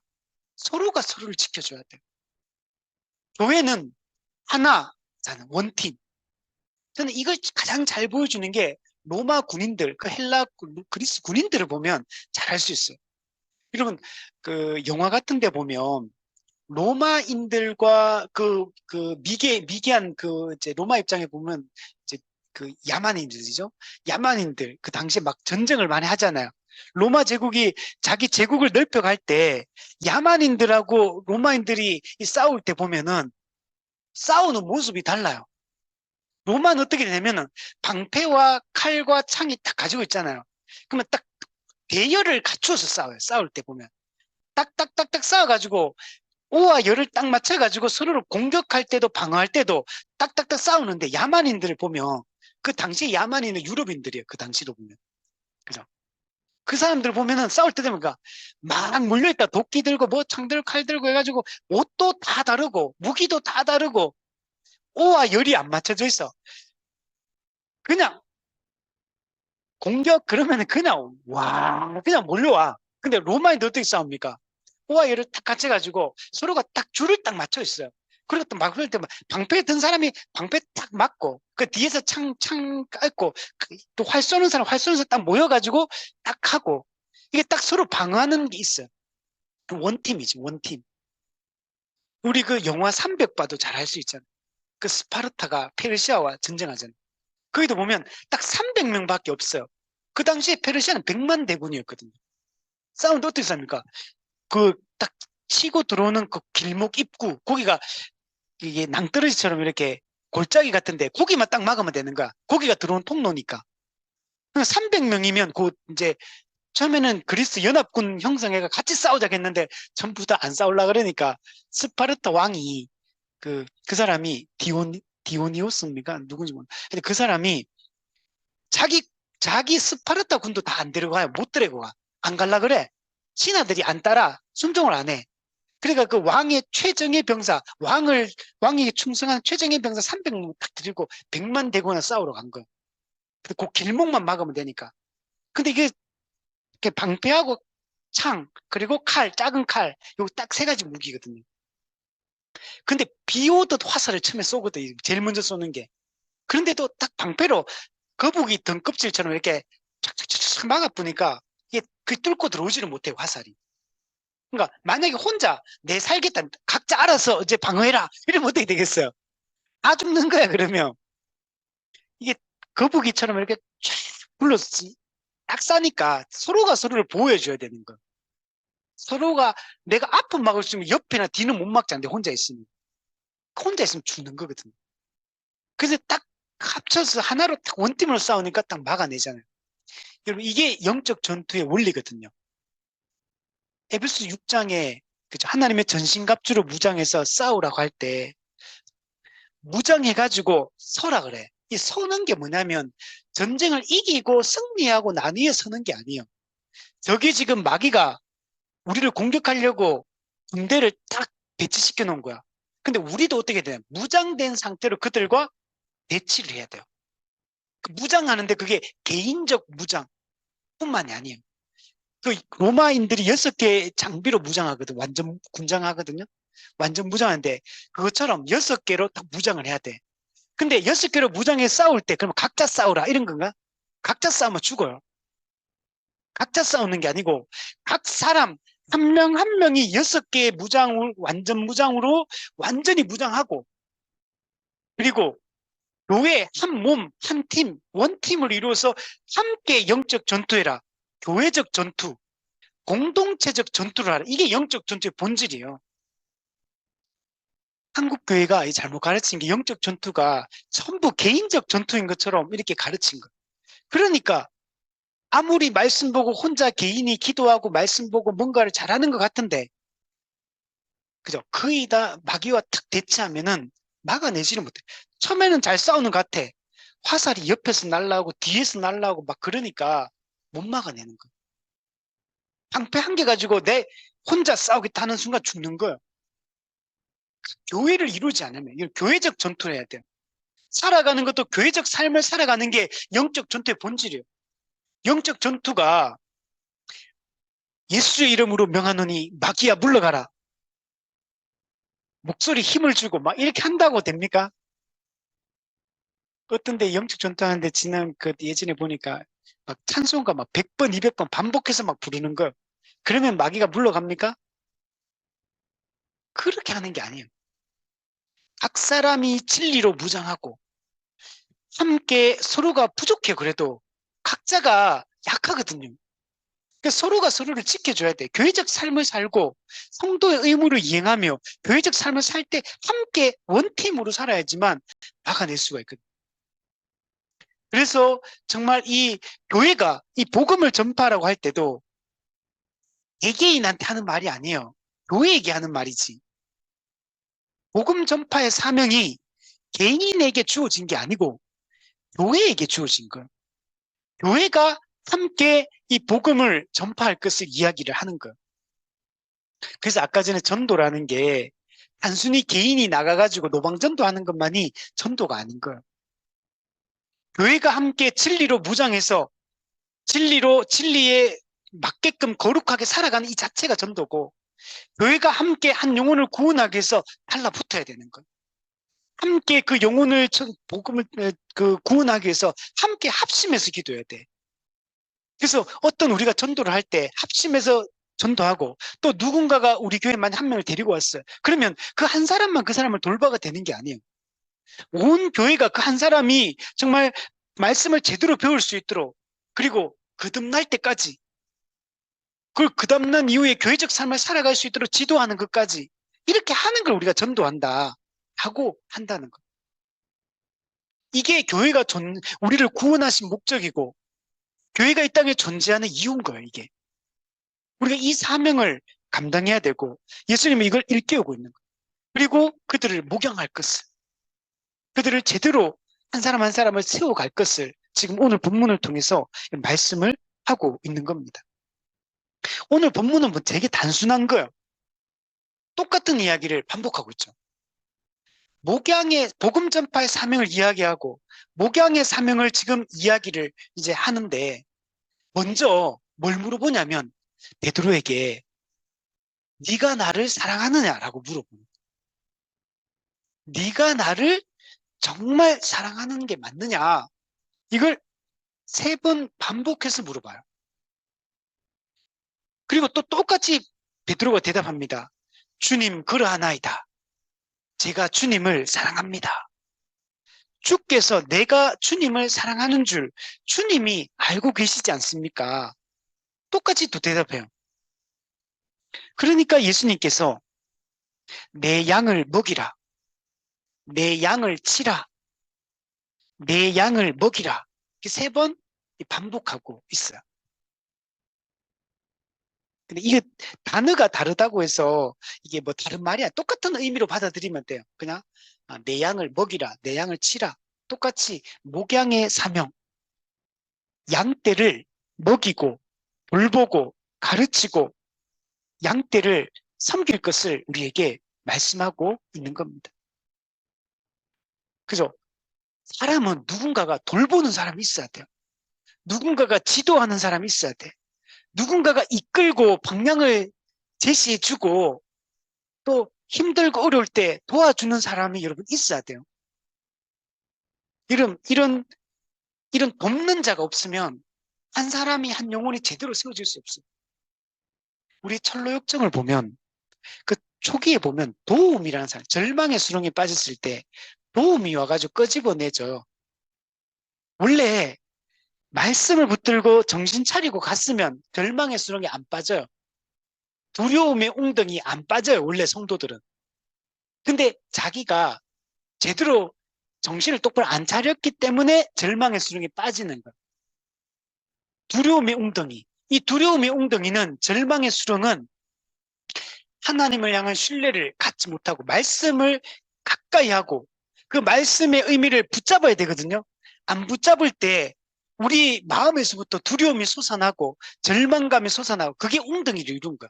서로가 서로를 지켜줘야 돼요. 교회는 하나잖아요. 원팀. 저는 이걸 가장 잘 보여주는 게 로마 군인들, 그 헬라 그리스 군인들을 보면 잘 알 수 있어요. 여러분, 그 영화 같은 데 보면 로마인들과 미개한 이제 로마 입장에 보면 이제 그 야만인들이죠. 야만인들, 그 당시에 막 전쟁을 많이 하잖아요. 로마 제국이 자기 제국을 넓혀갈 때 야만인들하고 로마인들이 싸울 때 보면은 싸우는 모습이 달라요. 로마는 어떻게 되냐면은 방패와 칼과 창이 딱 가지고 있잖아요. 그러면 딱 대열을 갖추어서 싸워요. 싸울 때 보면. 딱딱딱딱 싸워가지고 오와 열을 딱 맞춰가지고 서로를 공격할 때도 방어할 때도 딱딱딱 싸우는데 야만인들을 보면 그 당시 야만인은 유럽인들이에요. 그 당시로 보면. 그죠? 그 사람들 보면은 싸울 때 되면 막 몰려있다. 도끼 들고 뭐 창 들고 칼 들고 해가지고 옷도 다 다르고 무기도 다 다르고 오와 열이 안 맞춰져 있어. 그냥 공격 그러면은 그냥 와 그냥 몰려와. 근데 로마인들 어떻게 싸웁니까? 오와 열을 딱 갖춰가지고 서로가 딱 줄을 딱 맞춰 있어요. 그리고 또 막 그럴 때 방패 든 사람이 방패 딱 맞고 그 뒤에서 창 깔고 또 활 쏘는 사람 활 쏘는 사람 딱 모여가지고 딱 하고 이게 딱 서로 방어하는 게 있어요. 원팀이지 원팀. 우리 그 영화 300 봐도 잘 알 수 있잖아요. 그 스파르타가 페르시아와 전쟁하잖아요. 거기도 보면 딱 300명밖에 없어요. 그 당시에 페르시아는 100만 대군이었거든요. 싸우는데 어떻게 쌉니까? 그 딱 치고 들어오는 그 길목 입구, 거기가 이게 낭떠러지처럼 이렇게 골짜기 같은데 거기만 딱 막으면 되는 거야. 거기가 들어온 통로니까. 300명이면 그 이제 처음에는 그리스 연합군 형성해가 같이 싸우자겠는데 전부 다 안 싸우려 그러니까 스파르타 왕이 그 사람이 디오니오스입니까? 누군지 모르겠는데 근데 그 사람이 자기 스파르타 군도 다 안 데리고 가요. 못 데리고 가. 안 갈라 그래. 신하들이 안 따라 순종을 안 해. 그러니까 그 왕의 최정예 병사, 왕에게 충성한 최정예 병사 300명 딱 들이고 100만 대군을 싸우러 간 거예요. 그 길목만 막으면 되니까. 근데 이게 이렇게 방패하고 창, 그리고 칼, 작은 칼, 요 딱 세 가지 무기거든요. 근데 비 오듯 화살을 처음에 쏘거든. 제일 먼저 쏘는 게. 그런데도 딱 방패로 거북이 등껍질처럼 이렇게 착착착착 막아보니까 이게 그 뚫고 들어오지를 못해요, 화살이. 그러니까 만약에 혼자 내 살겠다, 각자 알아서 이제 방어해라 이러면 어떻게 되겠어요? 다 죽는 거야. 그러면 이게 거북이처럼 이렇게 쫙 불러서 딱 싸니까 서로가 서로를 보호해줘야 되는 거. 서로가 내가 앞은 막을 수 있으면 옆이나 뒤는 못 막자는데 혼자 있으면 죽는 거거든요. 그래서 딱 합쳐서 하나로 딱 원팀으로 싸우니까 딱 막아내잖아요. 여러분 이게 영적 전투의 원리거든요. 에베소 6장에 그죠? 하나님의 전신갑주로 무장해서 싸우라고 할 때 무장해가지고 서라 그래. 이 서는 게 뭐냐면 전쟁을 이기고 승리하고 난 위에 서는 게 아니에요. 저기 지금 마귀가 우리를 공격하려고 군대를 딱 배치시켜 놓은 거야. 근데 우리도 어떻게 돼요? 무장된 상태로 그들과 대치를 해야 돼요. 그 무장하는데 그게 개인적 무장뿐만이 아니에요. 그 로마인들이 6개 장비로 무장하거든. 완전 군장하거든요. 완전 무장하는데 그것처럼 6개로 딱 무장을 해야 돼. 근데 6개로 무장해 싸울 때 그러면 각자 싸우라 이런 건가? 각자 싸우면 죽어요. 각자 싸우는 게 아니고 각 사람 한 명 한 명이 6개의 무장을 완전 무장으로 완전히 무장하고 그리고 교회 한 몸, 한 팀, 원팀을 이루어서 함께 영적 전투해라. 교회적 전투, 공동체적 전투를 하라. 이게 영적 전투의 본질이에요. 한국 교회가 잘못 가르친 게 영적 전투가 전부 개인적 전투인 것처럼 이렇게 가르친 거예요. 그러니까 아무리 말씀 보고 혼자 개인이 기도하고 말씀 보고 뭔가를 잘하는 것 같은데 그죠? 거의 다 마귀와 탁 대치하면은 막아내지를 못해. 처음에는 잘 싸우는 것 같아. 화살이 옆에서 날라오고 뒤에서 날라오고 막 그러니까 못 막아내는 거야. 방패 한 개 가지고 내 혼자 싸우겠다 하는 순간 죽는 거예요. 교회를 이루지 않으면 이건 교회적 전투를 해야 돼요. 살아가는 것도 교회적 삶을 살아가는 게 영적 전투의 본질이에요. 영적 전투가 예수의 이름으로 명하노니 마귀야 물러가라. 목소리 힘을 주고 막 이렇게 한다고 됩니까? 어떤데 영적 전투하는데 지난 그 예전에 보니까 막 찬송가 막 100번, 200번 반복해서 막 부르는 거. 그러면 마귀가 물러갑니까? 그렇게 하는 게 아니에요. 각 사람이 진리로 무장하고 함께 서로가 부족해 그래도 각자가 약하거든요. 그러니까 서로가 서로를 지켜줘야 돼. 교회적 삶을 살고 성도의 의무를 이행하며 교회적 삶을 살 때 함께 원팀으로 살아야지만 막아낼 수가 있거든요. 그래서 정말 이 교회가 이 복음을 전파하라고 할 때도 개개인한테 하는 말이 아니에요. 교회에게 하는 말이지. 복음 전파의 사명이 개인에게 주어진 게 아니고 교회에게 주어진 거예요. 교회가 함께 이 복음을 전파할 것을 이야기를 하는 거예요. 그래서 아까 전에 전도라는 게 단순히 개인이 나가가지고 노방전도하는 것만이 전도가 아닌 거예요. 교회가 함께 진리로 무장해서 진리에 맞게끔 거룩하게 살아가는 이 자체가 전도고 교회가 함께 한 영혼을 구원하기 위해서 달라붙어야 되는 거예요. 함께 그 영혼을 복음을 구원하기 위해서 함께 합심해서 기도해야 돼. 그래서 어떤 우리가 전도를 할 때 합심해서 전도하고 또 누군가가 우리 교회에 만약 한 명을 데리고 왔어요. 그러면 그 한 사람만 그 사람을 돌봐가 되는 게 아니에요. 온 교회가 그 한 사람이 정말 말씀을 제대로 배울 수 있도록 그리고 거듭날 때까지 그 다음날 이후에 교회적 삶을 살아갈 수 있도록 지도하는 것까지 이렇게 하는 걸 우리가 전도한다 하고 한다는 것. 이게 교회가 우리를 구원하신 목적이고 교회가 이 땅에 존재하는 이유인 거예요. 이게 우리가 이 사명을 감당해야 되고 예수님은 이걸 일깨우고 있는 거예요. 그리고 그들을 목양할 것을, 그들을 제대로 한 사람 한 사람을 세워갈 것을 지금 오늘 본문을 통해서 말씀을 하고 있는 겁니다. 오늘 본문은 뭐 되게 단순한 거예요. 똑같은 이야기를 반복하고 있죠. 목양의 복음 전파의 사명을 이야기하고 목양의 사명을 지금 이야기를 이제 하는데 먼저 뭘 물어보냐면 베드로에게 네가 나를 사랑하느냐라고 물어봅니다. 네가 나를 정말 사랑하는 게 맞느냐? 이걸 3번 반복해서 물어봐요. 그리고 또 똑같이 베드로가 대답합니다. 주님 그러하나이다. 제가 주님을 사랑합니다. 주께서 내가 주님을 사랑하는 줄 주님이 알고 계시지 않습니까? 똑같이 또 대답해요. 그러니까 예수님께서 내 양을 먹이라. 내 양을 치라. 내 양을 먹이라. 이렇게 3번 반복하고 있어요. 근데 이게 단어가 다르다고 해서 이게 뭐 다른 말이야. 똑같은 의미로 받아들이면 돼요. 그냥 내 양을 먹이라, 내 양을 치라. 똑같이 목양의 사명, 양떼를 먹이고 돌보고 가르치고 양떼를 섬길 것을 우리에게 말씀하고 있는 겁니다. 그죠? 사람은 누군가가 돌보는 사람이 있어야 돼요. 누군가가 지도하는 사람이 있어야 돼. 누군가가 이끌고 방향을 제시해주고 또 힘들고 어려울 때 도와주는 사람이 여러분 있어야 돼요. 이런 돕는 자가 없으면 한 사람이 한 영혼이 제대로 세워질 수 없어요. 우리 철로역정을 보면 그 초기에 보면 도움이라는 사람, 절망의 수렁에 빠졌을 때 도움이 와가지고 끄집어내줘요. 원래 말씀을 붙들고 정신 차리고 갔으면 절망의 수렁에 안 빠져요. 두려움의 웅덩이 안 빠져요. 원래 성도들은. 근데 자기가 제대로 정신을 똑바로 안 차렸기 때문에 절망의 수렁에 빠지는 거예요. 두려움의 웅덩이. 이 두려움의 웅덩이는 절망의 수렁은 하나님을 향한 신뢰를 갖지 못하고 말씀을 가까이 하고 그 말씀의 의미를 붙잡아야 되거든요. 안 붙잡을 때 우리 마음에서부터 두려움이 솟아나고 절망감이 솟아나고 그게 웅덩이를 이룬 거예요.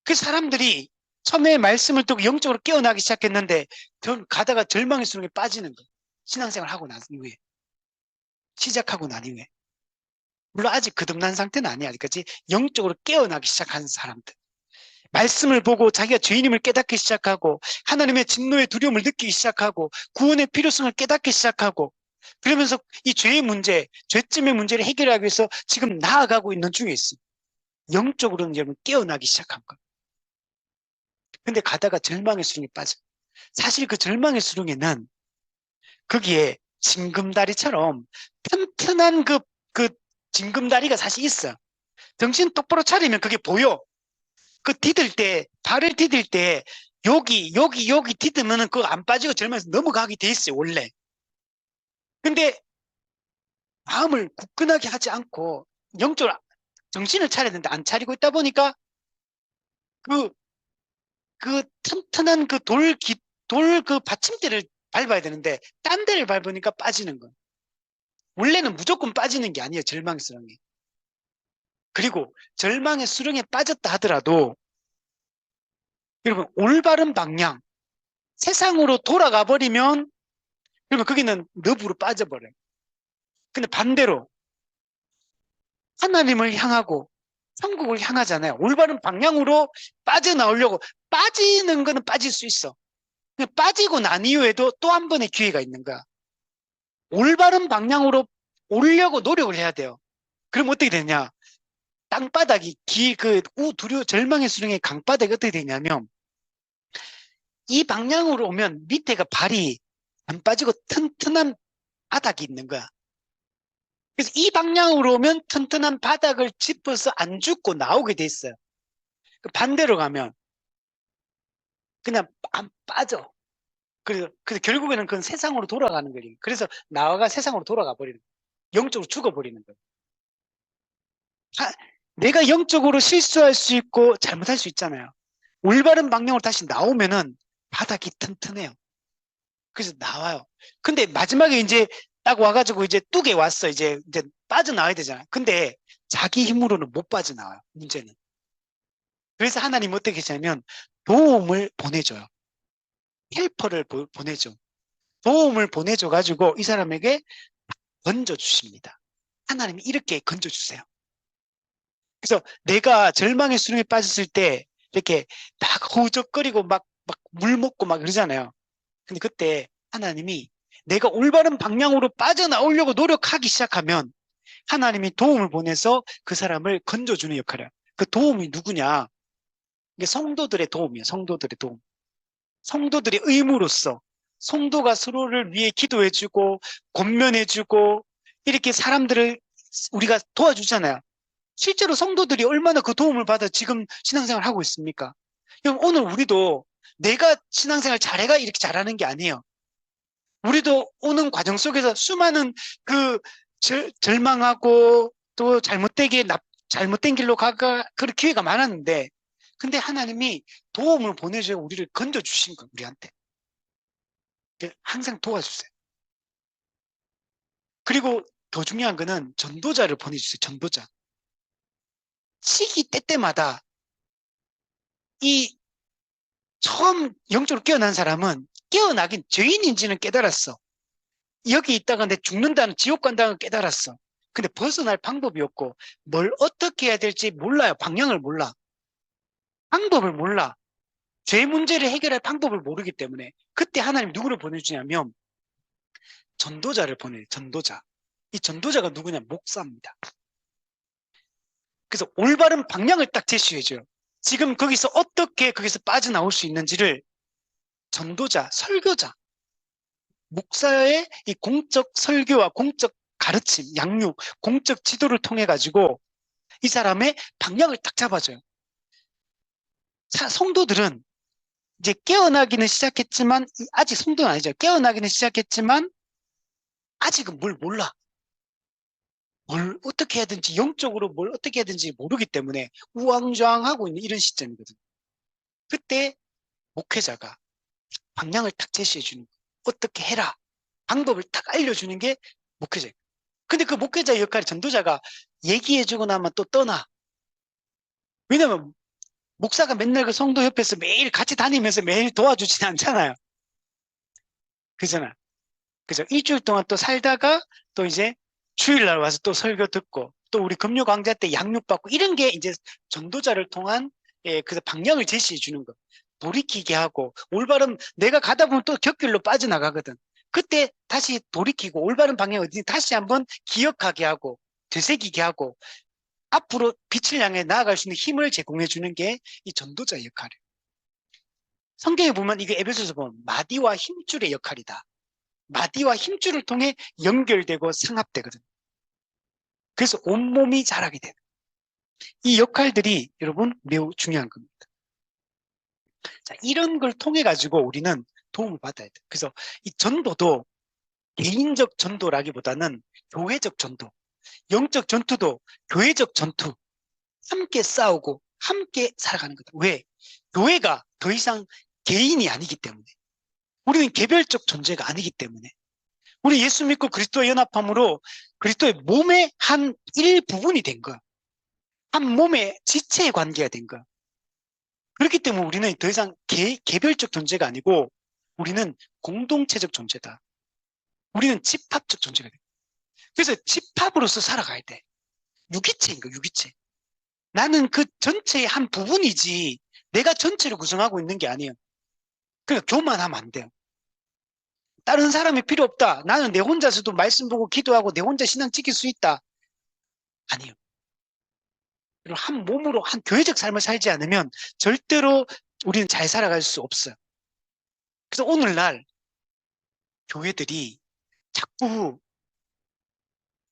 그 사람들이 처음에 말씀을 듣고 영적으로 깨어나기 시작했는데 가다가 절망의 수렁에 빠지는 거예요. 신앙생활 하고 난 이후에. 시작하고 난 이후에. 물론 아직 거듭난 상태는 아니야. 아직까지 영적으로 깨어나기 시작한 사람들. 말씀을 보고 자기가 죄인임을 깨닫기 시작하고 하나님의 진노의 두려움을 느끼기 시작하고 구원의 필요성을 깨닫기 시작하고 그러면서 이 죄의 문제, 죄점의 문제를 해결하기 위해서 지금 나아가고 있는 중에 있어요. 영적으로는 여러분 깨어나기 시작한 거예요. 근데 가다가 절망의 수렁에 빠져. 사실 그 절망의 수렁에는 거기에 징금다리처럼 튼튼한 그 징금다리가 사실 있어요. 정신 똑바로 차리면 그게 보여. 그 디딜 때, 발을 디딜 때, 여기 디디면은 그거 안 빠지고 절망에서 넘어가게 돼 있어요, 원래. 근데 마음을 굳건하게 하지 않고 영적으로 정신을 차려야 되는데 안 차리고 있다 보니까 그 튼튼한 돌 그 받침대를 밟아야 되는데 딴 데를 밟으니까 빠지는 거예요. 원래는 무조건 빠지는 게 아니에요, 절망의 수렁에. 그리고 절망의 수렁에 빠졌다 하더라도 여러분 올바른 방향, 세상으로 돌아가 버리면 그러면 거기는 너브로 빠져버려요. 근데 반대로 하나님을 향하고 천국을 향하잖아요. 올바른 방향으로 빠져나오려고 빠지는 거는 빠질 수 있어. 빠지고 난 이후에도 또 한 번의 기회가 있는 거야. 올바른 방향으로 오려고 노력을 해야 돼요. 그럼 어떻게 되냐? 땅바닥이 절망의 수렁의 강바닥이 어떻게 되냐면 이 방향으로 오면 밑에가 발이 안 빠지고 튼튼한 바닥이 있는 거야. 그래서 이 방향으로 오면 튼튼한 바닥을 짚어서 안 죽고 나오게 돼 있어요. 반대로 가면 그냥 안 빠져. 그래서 결국에는 그건 세상으로 돌아가는 거예요. 그래서 나와가 세상으로 돌아가 버리는 거예요. 영적으로 죽어버리는 거예요. 내가 영적으로 실수할 수 있고 잘못할 수 있잖아요. 올바른 방향으로 다시 나오면은 바닥이 튼튼해요. 그래서 나와요. 근데 마지막에 이제 딱 와가지고 이제 뚝에 왔어. 이제 빠져나와야 되잖아요. 근데 자기 힘으로는 못 빠져나와요. 문제는. 그래서 하나님 어떻게 하냐면 도움을 보내줘요. 헬퍼를 보내줘. 도움을 보내줘가지고 이 사람에게 건져주십니다. 하나님이 이렇게 건져주세요. 그래서 내가 절망의 수렁에 빠졌을 때 이렇게 막 허우적거리고 막 물 먹고 막 그러잖아요. 근데 그때 하나님이 내가 올바른 방향으로 빠져나오려고 노력하기 시작하면 하나님이 도움을 보내서 그 사람을 건져주는 역할이야. 그 도움이 누구냐? 이게 성도들의 도움이에요. 성도들의 도움. 성도들의 의무로서 성도가 서로를 위해 기도해주고 권면해주고 이렇게 사람들을 우리가 도와주잖아요. 실제로 성도들이 얼마나 그 도움을 받아 지금 신앙생활을 하고 있습니까? 형, 오늘 우리도 내가 신앙생활 잘해가 이렇게 잘하는 게 아니에요. 우리도 오는 과정 속에서 수많은 그 절망하고 또 잘못된 길로 가가 그런 기회가 많았는데 근데 하나님이 도움을 보내줘 우리를 건져주신 거예요. 우리한테. 항상 도와주세요. 그리고 더 중요한 거는 전도자를 보내주세요. 전도자. 시기 때때마다 이 처음 영적으로 깨어난 사람은 깨어나긴 죄인인지는 깨달았어. 여기 있다가 내 죽는다는 지옥 간다는 걸 깨달았어. 근데 벗어날 방법이 없고 뭘 어떻게 해야 될지 몰라요. 방향을 몰라. 방법을 몰라. 죄 문제를 해결할 방법을 모르기 때문에 그때 하나님 누구를 보내주냐면 전도자를 보내요. 전도자. 이 전도자가 누구냐? 목사입니다. 그래서 올바른 방향을 딱 제시해줘요. 지금 거기서 어떻게 거기서 빠져나올 수 있는지를 전도자, 설교자, 목사의 이 공적 설교와 공적 가르침, 양육, 공적 지도를 통해 가지고 이 사람의 방향을 딱 잡아줘요. 성도들은 이제 깨어나기는 시작했지만 아직 성도는 아니죠. 깨어나기는 시작했지만 아직은 뭘 몰라. 뭘 어떻게 해야 되는지 영적으로 뭘 어떻게 해야 되는지 모르기 때문에 우왕좌왕하고 있는 이런 시점이거든요. 그때 목회자가 방향을 딱 제시해 주는 거예요. 어떻게 해라. 방법을 딱 알려주는 게 목회자예요. 근데 그 목회자의 역할이 전도자가 얘기해주고 나면 또 떠나. 왜냐면 목사가 맨날 그 성도 옆에서 매일 같이 다니면서 매일 도와주진 않잖아요. 그잖아. 그죠? 일주일 동안 또 살다가 또 이제 주일날 와서 또 설교 듣고 또 우리 금요 강좌 때 양육받고 이런 게 이제 전도자를 통한 그 방향을 제시해 주는 거. 돌이키게 하고 올바른 내가 가다 보면 또 곁길로 빠져나가거든. 그때 다시 돌이키고 올바른 방향 어디 다시 한번 기억하게 하고 되새기게 하고 앞으로 빛을 향해 나아갈 수 있는 힘을 제공해 주는 게 이 전도자 역할이에요. 성경에 보면 이게 에베소서 보면 마디와 힘줄의 역할이다. 마디와 힘줄을 통해 연결되고 상합되거든. 그래서 온몸이 자라게 되는. 이 역할들이 여러분 매우 중요한 겁니다. 자, 이런 걸 통해 가지고 우리는 도움을 받아야 돼. 그래서 이 전도도 개인적 전도라기보다는 교회적 전도, 영적 전투도 교회적 전투, 함께 싸우고 함께 살아가는 거다. 왜? 교회가 더 이상 개인이 아니기 때문에. 우리는 개별적 존재가 아니기 때문에. 우리 예수 믿고 그리스도의 연합함으로 그리스도의 몸의 한 일부분이 된 거야. 한 몸의 지체의 관계가 된 거야. 그렇기 때문에 우리는 더 이상 개별적 존재가 아니고 우리는 공동체적 존재다. 우리는 집합적 존재가 돼. 그래서 집합으로서 살아가야 돼. 유기체인 거야, 유기체. 나는 그 전체의 한 부분이지 내가 전체를 구성하고 있는 게 아니에요. 그러니까 교만하면 안 돼요. 다른 사람이 필요 없다. 나는 내 혼자서도 말씀 보고 기도하고 내 혼자 신앙 지킬 수 있다. 아니요. 한 몸으로 한 교회적 삶을 살지 않으면 절대로 우리는 잘 살아갈 수 없어요. 그래서 오늘날 교회들이 자꾸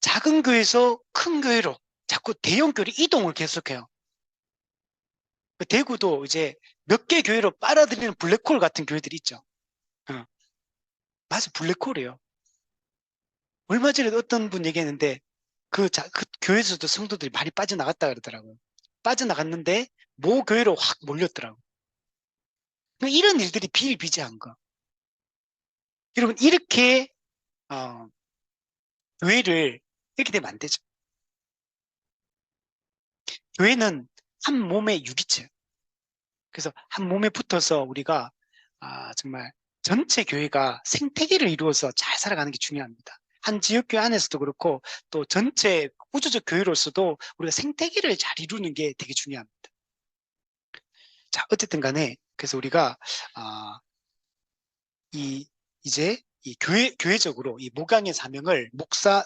작은 교회에서 큰 교회로 자꾸 대형 교회로 이동을 계속해요. 대구도 이제 몇 개 교회로 빨아들이는 블랙홀 같은 교회들이 있죠. 어, 맞아, 블랙홀이에요. 얼마 전에 어떤 분 얘기했는데 그 교회에서도 성도들이 많이 빠져나갔다 그러더라고요. 빠져나갔는데 모 교회로 확 몰렸더라고요. 그러니까 이런 일들이 비일비재한 거. 여러분 이렇게 어, 교회를 이렇게 되면 안 되죠. 교회는 한 몸의 유기체. 그래서 한 몸에 붙어서 우리가 정말 전체 교회가 생태계를 이루어서 잘 살아가는 게 중요합니다. 한 지역교회 안에서도 그렇고 또 전체 우주적 교회로서도 우리가 생태계를 잘 이루는 게 되게 중요합니다. 자, 어쨌든 간에 그래서 우리가 이제 이 교회적으로 이 목양의 사명을 목사,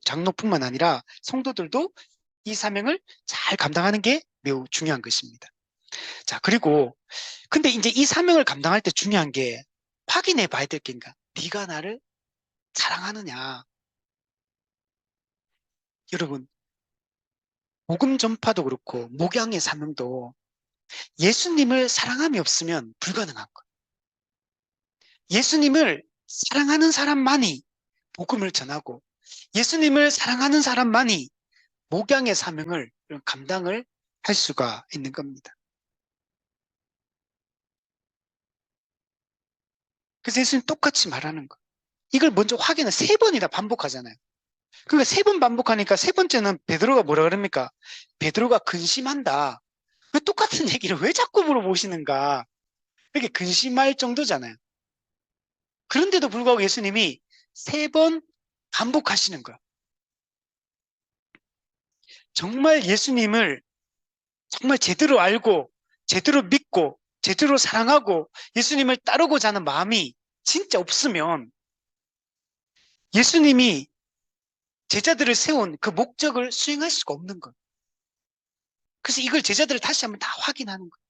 장로뿐만 아니라 성도들도 이 사명을 잘 감당하는 게 매우 중요한 것입니다. 자, 그리고 근데 이제 이 사명을 감당할 때 중요한 게 확인해 봐야 될 게니까 네가 나를 사랑하느냐. 여러분, 복음 전파도 그렇고 목양의 사명도 예수님을 사랑함이 없으면 불가능한 거예요. 예수님을 사랑하는 사람만이 복음을 전하고 예수님을 사랑하는 사람만이 목양의 사명을 감당을 할 수가 있는 겁니다. 그래서 예수님 똑같이 말하는 거. 이걸 먼저 확인을 3번이나 반복하잖아요. 그러니까 3번 반복하니까 세 번째는 베드로가 뭐라 그럽니까? 베드로가 근심한다. 왜 똑같은 얘기를 왜 자꾸 물어보시는가? 이렇게 근심할 정도잖아요. 그런데도 불구하고 예수님이 3번 반복하시는 거예요. 정말 예수님을 정말 제대로 알고 제대로 믿고 제대로 사랑하고 예수님을 따르고자 하는 마음이 진짜 없으면 예수님이 제자들을 세운 그 목적을 수행할 수가 없는 거예요. 그래서 이걸 제자들을 다시 한번 다 확인하는 거예요.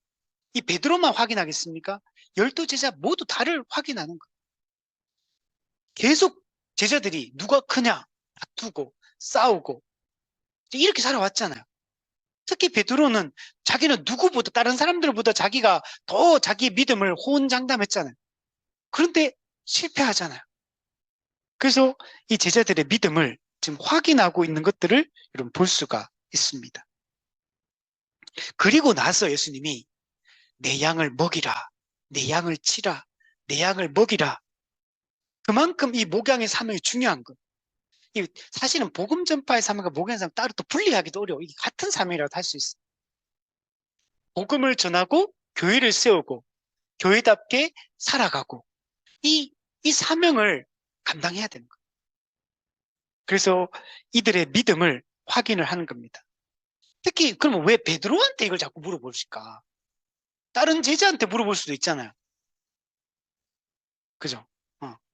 이 베드로만 확인하겠습니까? 12제자 모두 다를 확인하는 거예요. 계속 제자들이 누가 크냐 다투고 싸우고 이렇게 살아왔잖아요. 특히 베드로는 자기는 누구보다 다른 사람들보다 자기가 더 자기의 믿음을 호언장담했잖아요. 그런데 실패하잖아요. 그래서 이 제자들의 믿음을 지금 확인하고 있는 것들을 여러분 볼 수가 있습니다. 그리고 나서 예수님이 내 양을 먹이라, 내 양을 치라, 내 양을 먹이라. 그만큼 이 목양의 사명이 중요한 것. 사실은 복음 전파의 사명과 목양의 사명 따로 또 분리하기도 어려워. 이게 같은 사명이라고 할 수 있어. 복음을 전하고 교회를 세우고 교회답게 살아가고 이 사명을 감당해야 되는 거예요. 그래서 이들의 믿음을 확인을 하는 겁니다. 특히 그러면 왜 베드로한테 이걸 자꾸 물어보실까? 다른 제자한테 물어볼 수도 있잖아요. 그죠?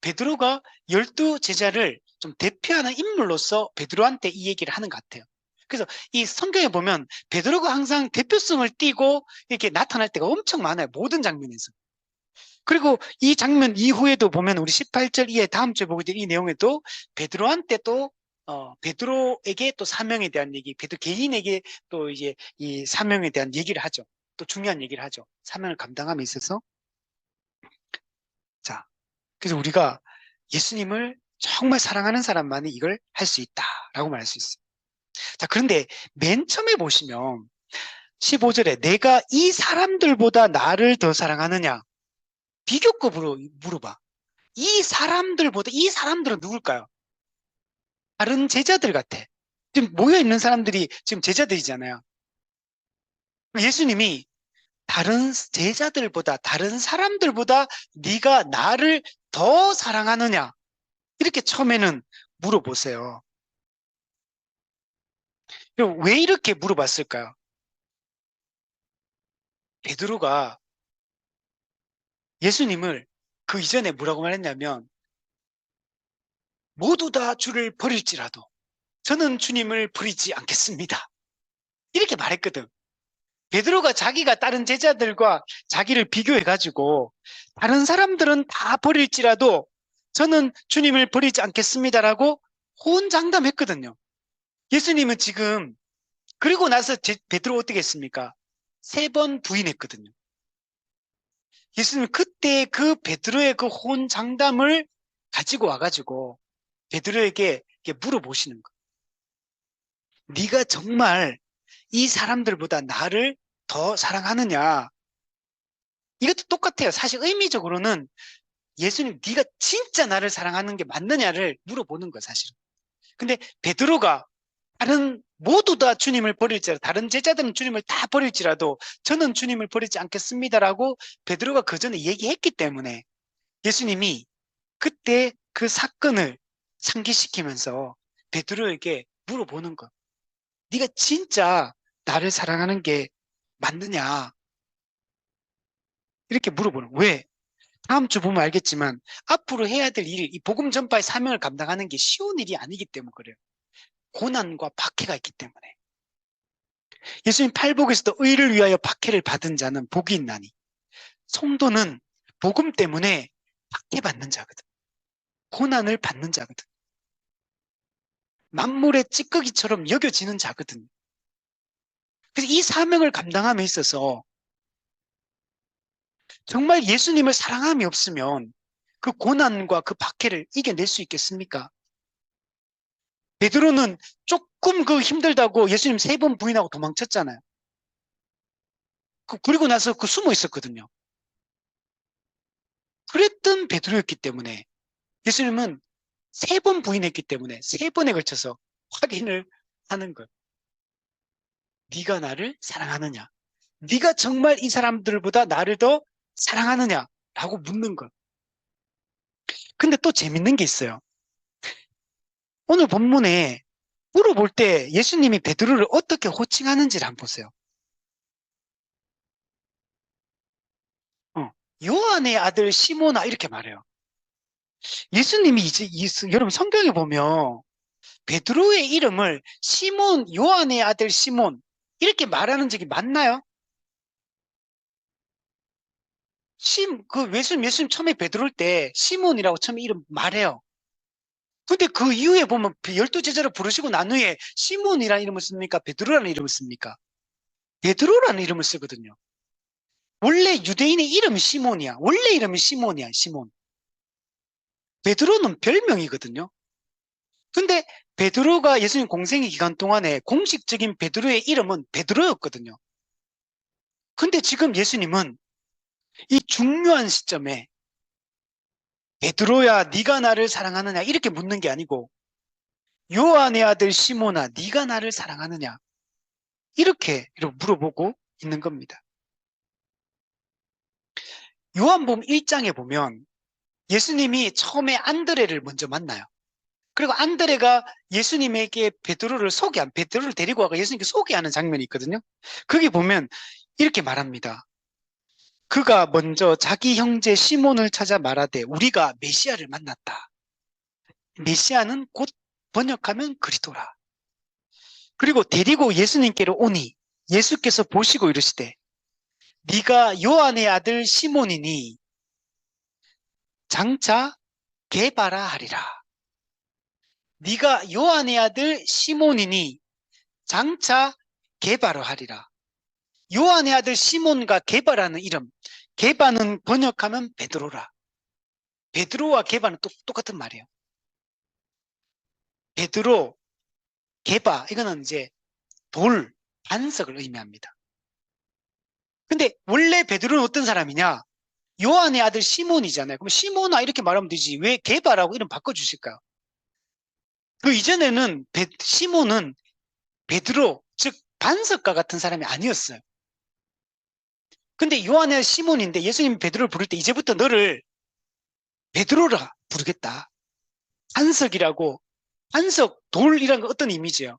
베드로가 12제자를 좀 대표하는 인물로서 베드로한테 이 얘기를 하는 것 같아요. 그래서 이 성경에 보면 베드로가 항상 대표성을 띠고 이렇게 나타날 때가 엄청 많아요. 모든 장면에서. 그리고 이 장면 이후에도 보면 우리 18절 이에 다음 주에 보게 될 이 내용에도 베드로한테 또 베드로에게 또 사명에 대한 얘기, 베드로 개인에게 또 이제 이 사명에 대한 얘기를 하죠. 또 중요한 얘기를 하죠. 사명을 감당함에 있어서. 자, 그래서 우리가 예수님을 정말 사랑하는 사람만이 이걸 할 수 있다라고 말할 수 있어요. 자, 그런데 맨 처음에 보시면 15절에 내가 이 사람들보다 나를 더 사랑하느냐? 비교급으로 물어봐. 이 사람들은 누굴까요? 다른 제자들 같아. 지금 모여있는 사람들이 지금 제자들이잖아요. 예수님이 다른 제자들보다, 다른 사람들보다 네가 나를 더 사랑하느냐? 이렇게 처음에는 물어보세요. 왜 이렇게 물어봤을까요? 베드로가 예수님을 그 이전에 뭐라고 말했냐면 모두 다 주를 버릴지라도 저는 주님을 버리지 않겠습니다. 이렇게 말했거든. 베드로가 자기가 다른 제자들과 자기를 비교해가지고 다른 사람들은 다 버릴지라도 저는 주님을 버리지 않겠습니다라고 호언장담했거든요. 예수님은 지금 그리고 나서 베드로 어떻게 했습니까? 3번 부인했거든요. 예수님은 그때 그 베드로의 그 혼장담을 가지고 와가지고 베드로에게 이렇게 물어보시는 거예요. 네가 정말 이 사람들보다 나를 더 사랑하느냐? 이것도 똑같아요. 사실 의미적으로는 예수님 네가 진짜 나를 사랑하는 게 맞느냐를 물어보는 거예요, 사실은. 근데 베드로가 다른 모두 다 주님을 버릴지라도 다른 제자들은 주님을 다 버릴지라도 저는 주님을 버리지 않겠습니다라고 베드로가 그 전에 얘기했기 때문에 예수님이 그때 그 사건을 상기시키면서 베드로에게 물어보는 거. 네가 진짜 나를 사랑하는 게 맞느냐? 이렇게 물어보는 거예요. 왜? 다음 주 보면 알겠지만 앞으로 해야 될 일, 이 복음 전파의 사명을 감당하는 게 쉬운 일이 아니기 때문에 그래요. 고난과 박해가 있기 때문에. 예수님 팔복에서도 의를 위하여 박해를 받은 자는 복이 있나니. 성도는 복음 때문에 박해받는 자거든. 고난을 받는 자거든. 만물의 찌꺼기처럼 여겨지는 자거든. 그래서 이 사명을 감당함에 있어서 정말 예수님을 사랑함이 없으면 그 고난과 그 박해를 이겨낼 수 있겠습니까? 베드로는 조금 그 힘들다고 예수님 3번 부인하고 도망쳤잖아요. 그리고 나서 그 숨어 있었거든요. 그랬던 베드로였기 때문에 예수님은 3번 부인했기 때문에 3번에 걸쳐서 확인을 하는 것. 네가 나를 사랑하느냐? 네가 정말 이 사람들보다 나를 더 사랑하느냐? 라고 묻는 것. 근데 또 재밌는 게 있어요. 오늘 본문에 물어볼 때 예수님이 베드로를 어떻게 호칭하는지를 한번 보세요. 요한의 아들 시몬아 이렇게 말해요. 예수님이 여러분 성경에 보면 베드로의 이름을 시몬, 요한의 아들 시몬 이렇게 말하는 적이 맞나요? 예수님 처음에 베드로일 때 시몬이라고 처음에 이름 말해요. 근데 그 이후에 보면 12제자를 부르시고 난 후에 시몬이라는 이름을 씁니까? 베드로라는 이름을 씁니까? 베드로라는 이름을 쓰거든요. 원래 유대인의 이름이 시몬이야. 원래 이름이 시몬이야, 시몬. 베드로는 별명이거든요. 근데 베드로가 예수님 공생의 기간 동안에 공식적인 베드로의 이름은 베드로였거든요. 근데 지금 예수님은 이 중요한 시점에 베드로야 네가 나를 사랑하느냐 이렇게 묻는 게 아니고 요한의 아들 시몬아 네가 나를 사랑하느냐 이렇게 물어보고 있는 겁니다. 요한복음 1장에 보면 예수님이 처음에 안드레를 먼저 만나요. 그리고 안드레가 예수님에게 베드로를 데리고 와서 예수님께 소개하는 장면이 있거든요. 거기 보면 이렇게 말합니다. 그가 먼저 자기 형제 시몬을 찾아 말하되 우리가 메시아를 만났다. 메시아는 곧 번역하면 그리스도라. 그리고 데리고 예수님께로 오니 예수께서 보시고 이르시되 네가 요한의 아들 시몬이니 장차 게바라 하리라. 네가 요한의 아들 시몬이니 장차 게바라 하리라. 요한의 아들 시몬과 게바라는 이름. 게바는 번역하면 베드로라. 베드로와 게바는 똑같은 말이에요. 베드로, 게바 이거는 이제 돌, 반석을 의미합니다. 근데 원래 베드로는 어떤 사람이냐? 요한의 아들 시몬이잖아요. 그럼 시몬아 이렇게 말하면 되지. 왜 게바라고 이름 바꿔주실까요? 그 이전에는 시몬은 베드로, 즉 반석과 같은 사람이 아니었어요. 근데 요한의 시몬인데 예수님이 베드로를 부를 때 이제부터 너를 베드로라 부르겠다. 반석이라고, 반석, 돌이란 건 어떤 이미지예요?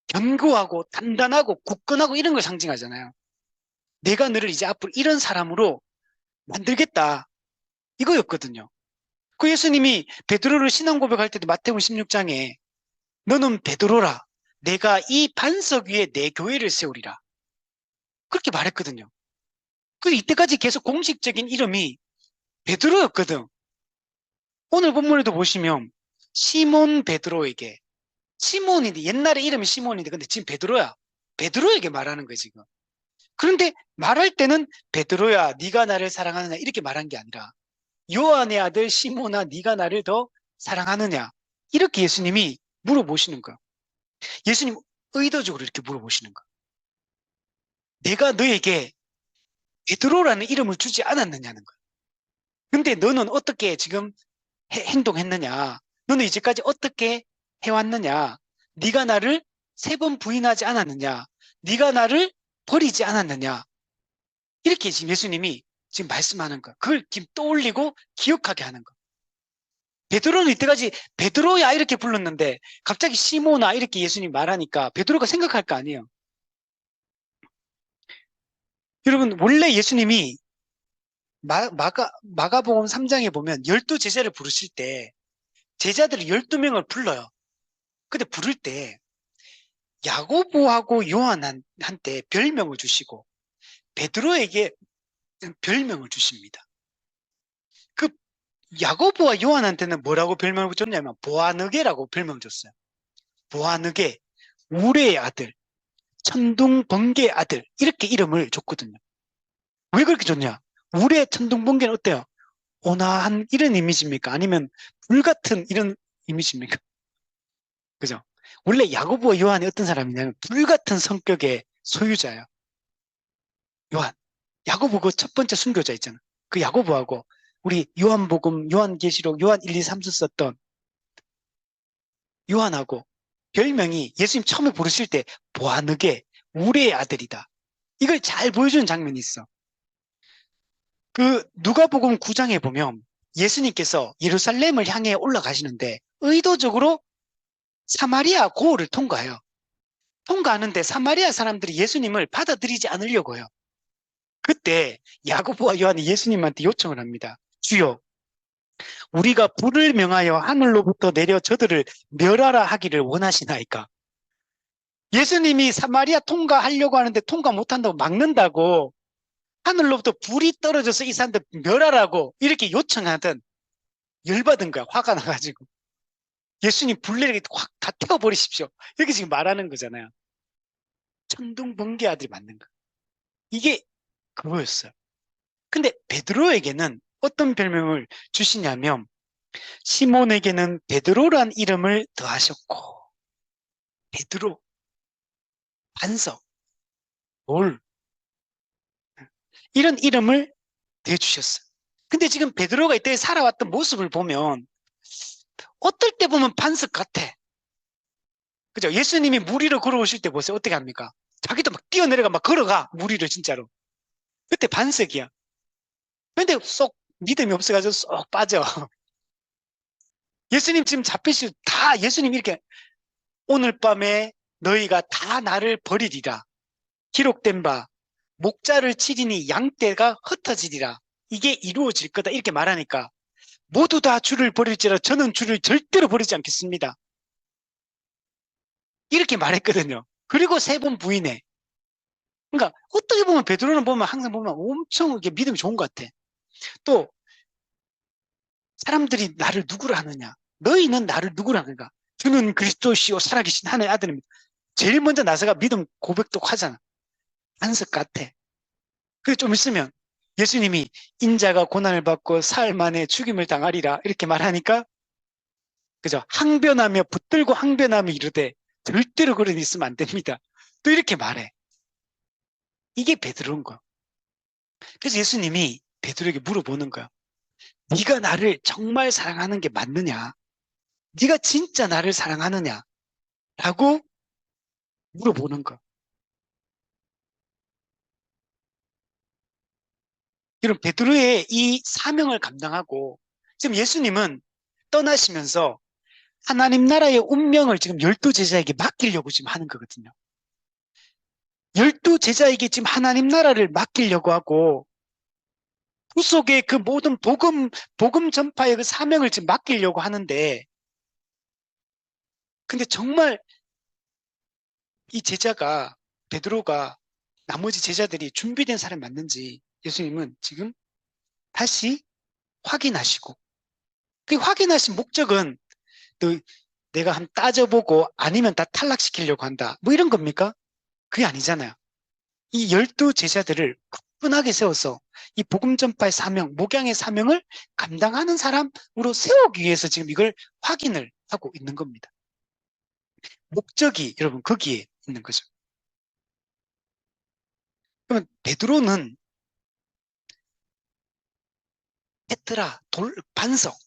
견고하고 단단하고 굳건하고 이런 걸 상징하잖아요. 내가 너를 이제 앞으로 이런 사람으로 만들겠다. 이거였거든요. 그 예수님이 베드로를 신앙 고백할 때도 마태복음 16장에 너는 베드로라. 내가 이 반석 위에 내 교회를 세우리라. 그렇게 말했거든요. 그 이때까지 계속 공식적인 이름이 베드로였거든. 오늘 본문에도 보시면 시몬 베드로에게 시몬인데, 옛날에 이름이 시몬인데, 근데 지금 베드로야. 베드로에게 말하는 거야, 지금. 그런데 말할 때는 베드로야, 네가 나를 사랑하느냐 이렇게 말한 게 아니라 요한의 아들 시몬아, 네가 나를 더 사랑하느냐 이렇게 예수님이 물어보시는 거야. 예수님 의도적으로 이렇게 물어보시는 거야. 내가 너에게 베드로라는 이름을 주지 않았느냐는 거야. 근데 너는 어떻게 지금 행동했느냐? 너는 이제까지 어떻게 해왔느냐? 네가 나를 3번 부인하지 않았느냐? 네가 나를 버리지 않았느냐? 이렇게 지금 예수님이 지금 말씀하는 거야. 그걸 지금 떠올리고 기억하게 하는 거야. 베드로는 이때까지 베드로야 이렇게 불렀는데 갑자기 시모나 이렇게 예수님이 말하니까 베드로가 생각할 거 아니에요. 여러분 원래 예수님이 마가복음 3장에 보면 12제자를 부르실 때 제자들이 12명을 불러요. 근데 부를 때 야고보하고 요한한테 별명을 주시고 베드로에게 별명을 주십니다. 그 야고보와 요한한테는 뭐라고 별명을 줬냐면 보아느게라고 별명을 줬어요. 보아느게, 우레의 아들, 천둥번개의 아들 이렇게 이름을 줬거든요. 왜 그렇게 줬냐? 우레 천둥번개는 어때요? 온화한 이런 이미지입니까? 아니면 불같은 이런 이미지입니까? 그죠? 원래 야고보와 요한이 어떤 사람이냐면 불같은 성격의 소유자예요. 요한. 야고보 그 첫 번째 순교자 있잖아. 그 야고보하고 우리 요한복음, 요한계시록, 요한 1, 2, 3서 썼던 요한하고 별명이 예수님 처음에 부르실 때 보아느게 우레의 아들이다. 이걸 잘 보여주는 장면이 있어. 그 누가복음 9장에 보면 예수님께서 예루살렘을 향해 올라가시는데 의도적으로 사마리아 고을을 통과해요. 통과하는데 사마리아 사람들이 예수님을 받아들이지 않으려고 해요. 그때 야고보와 요한이 예수님한테 요청을 합니다. 주여, 우리가 불을 명하여 하늘로부터 내려 저들을 멸하라 하기를 원하시나이까? 예수님이 사마리아 통과하려고 하는데 통과 못한다고 막는다고 하늘로부터 불이 떨어져서 이 사람들 멸하라고 이렇게 요청하던 열받은 거야. 화가 나가지고. 예수님 불내리게 확 다 태워버리십시오. 이렇게 지금 말하는 거잖아요. 천둥번개 아들이 맞는 거. 이게 그거였어요. 근데 베드로에게는 어떤 별명을 주시냐면 시몬에게는 베드로란 이름을 더하셨고 베드로, 반석, 돌 이런 이름을 대주셨어요. 근데 지금 베드로가 이때 살아왔던 모습을 보면 어떨 때 보면 반석 같아. 그죠? 예수님이 물 위로 걸어오실 때 보세요. 어떻게 합니까? 자기도 막 뛰어내려가 막 걸어가. 물 위를 진짜로. 그때 반석이야. 근데 쏙 믿음이 없어가지고 쏙 빠져. 예수님 지금 잡히실 다 예수님 이렇게 오늘 밤에 너희가 다 나를 버리리라. 기록된 바 목자를 치리니 양떼가 흩어지리라. 이게 이루어질 거다. 이렇게 말하니까 모두 다 주를 버릴지라 저는 주를 절대로 버리지 않겠습니다. 이렇게 말했거든요. 그리고 3번 부인해. 그러니까 어떻게 보면 베드로는 보면 항상 보면 엄청 이게 믿음이 좋은 것 같아. 또 사람들이 나를 누구로 하느냐? 너희는 나를 누구로 하는가? 주는 그리스도시요 살아계신 하나님의 아들입니다. 제일 먼저 나서가 믿음 고백도 하잖아. 반석 같아. 그래 좀 있으면 예수님이 인자가 고난을 받고 사흘 만에 죽임을 당하리라 이렇게 말하니까 그죠? 항변하며 붙들고 항변하며 이르되 절대로 그런 일 있으면 안 됩니다. 또 이렇게 말해. 이게 베드로인 거야. 그래서 예수님이 베드로에게 물어보는 거야. 네가 나를 정말 사랑하는 게 맞느냐? 네가 진짜 나를 사랑하느냐? 라고 물어보는 거야. 이런 베드로의 이 사명을 감당하고 지금 예수님은 떠나시면서 하나님 나라의 운명을 지금 12제자에게 맡기려고 지금 하는 거거든요. 12제자에게 지금 하나님 나라를 맡기려고 하고 후속의 그 모든 복음 전파의 그 사명을 지금 맡기려고 하는데 근데 정말 이 제자가 베드로가 나머지 제자들이 준비된 사람이 맞는지 예수님은 지금 다시 확인하시고 그 확인하신 목적은 또 내가 한번 따져보고 아니면 다 탈락시키려고 한다. 뭐 이런 겁니까? 그게 아니잖아요. 이 12제자들을 굳건하게 세워서 이 복음 전파의 사명, 목양의 사명을 감당하는 사람으로 세우기 위해서 지금 이걸 확인을 하고 있는 겁니다. 목적이 여러분 거기에 있는 거죠. 그러면 베드로는 페트라, 반석.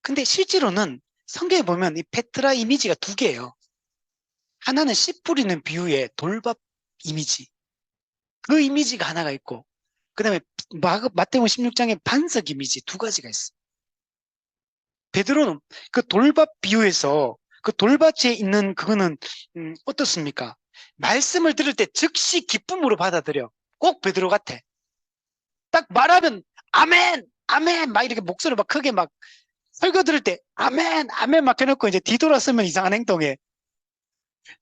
근데 실제로는 성경에 보면 이 페트라 이미지가 두 개예요. 하나는 씨 뿌리는 비유의 돌밥 이미지. 그 이미지가 하나가 있고, 그 다음에 마태복음 16장에 반석 이미지 두 가지가 있어요. 베드로는 그 돌밥 비유에서 그 돌밭에 있는 그거는 어떻습니까? 말씀을 들을 때 즉시 기쁨으로 받아들여. 꼭 베드로 같아. 딱 말하면 아멘, 아멘 막 이렇게 목소리 막 크게 막 설교 들을 때 아멘, 아멘 막 해놓고 이제 뒤돌아서면 이상한 행동에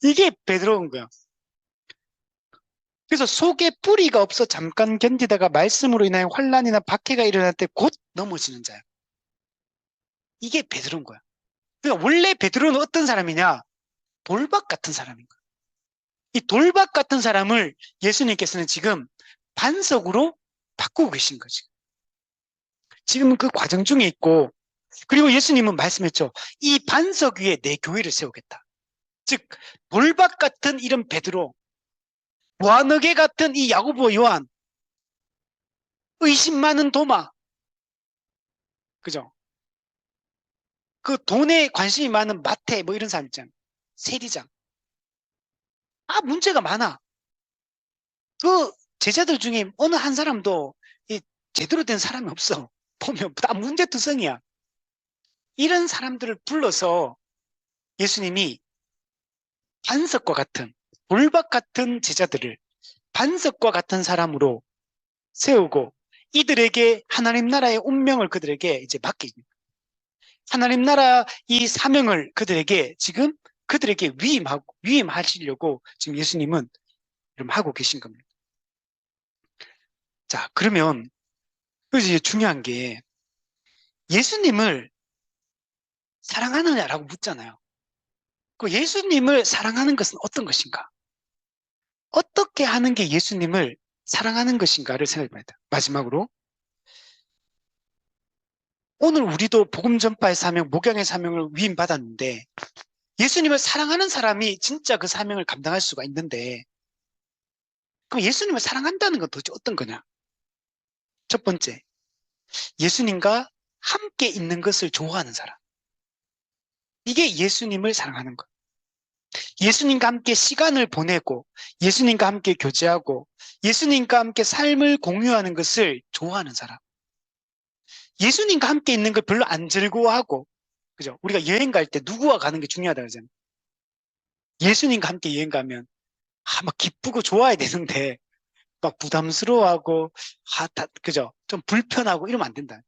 이게 베드로인 거야. 그래서 속에 뿌리가 없어 잠깐 견디다가 말씀으로 인하여 환난이나 박해가 일어날 때 곧 넘어지는 자야. 이게 베드로인 거야. 그러니까 원래 베드로는 어떤 사람이냐? 돌박 같은 사람인 거야. 이 돌박 같은 사람을 예수님께서는 지금 반석으로 바꾸고 계신 거지. 지금 그 과정 중에 있고, 그리고 예수님은 말씀했죠. 이 반석 위에 내 교회를 세우겠다. 즉 돌박 같은 이런 베드로, 무화너게 같은 이 야고보 요한, 의심 많은 도마, 그죠? 그 돈에 관심이 많은 마태 뭐 이런 사람 있잖아요. 세리장. 문제가 많아. 그 제자들 중에 어느 한 사람도 이 제대로 된 사람이 없어. 보면 다 문제투성이야. 이런 사람들을 불러서 예수님이 반석과 같은 돌박 같은 제자들을 반석과 같은 사람으로 세우고 이들에게 하나님 나라의 운명을 그들에게 이제 맡깁니다. 하나님 나라 이 사명을 그들에게 지금 그들에게 위임하시려고 지금 예수님은 지금 하고 계신 겁니다. 자, 그러면 이제 중요한 게 예수님을 사랑하느냐라고 묻잖아요. 그 예수님을 사랑하는 것은 어떤 것인가? 어떻게 하는 게 예수님을 사랑하는 것인가를 생각해 봐야 돼요. 마지막으로 오늘 우리도 복음 전파의 사명, 목양의 사명을 위임받았는데 예수님을 사랑하는 사람이 진짜 그 사명을 감당할 수가 있는데 그럼 예수님을 사랑한다는 건 도대체 어떤 거냐? 첫 번째, 예수님과 함께 있는 것을 좋아하는 사람. 이게 예수님을 사랑하는 것. 예수님과 함께 시간을 보내고 예수님과 함께 교제하고 예수님과 함께 삶을 공유하는 것을 좋아하는 사람. 예수님과 함께 있는 걸 별로 안 즐거워하고, 그죠? 우리가 여행 갈 때 누구와 가는 게 중요하다 그러잖아요. 예수님과 함께 여행 가면 막 기쁘고 좋아야 되는데 막 부담스러워하고 그죠? 좀 불편하고 이러면 안 된다.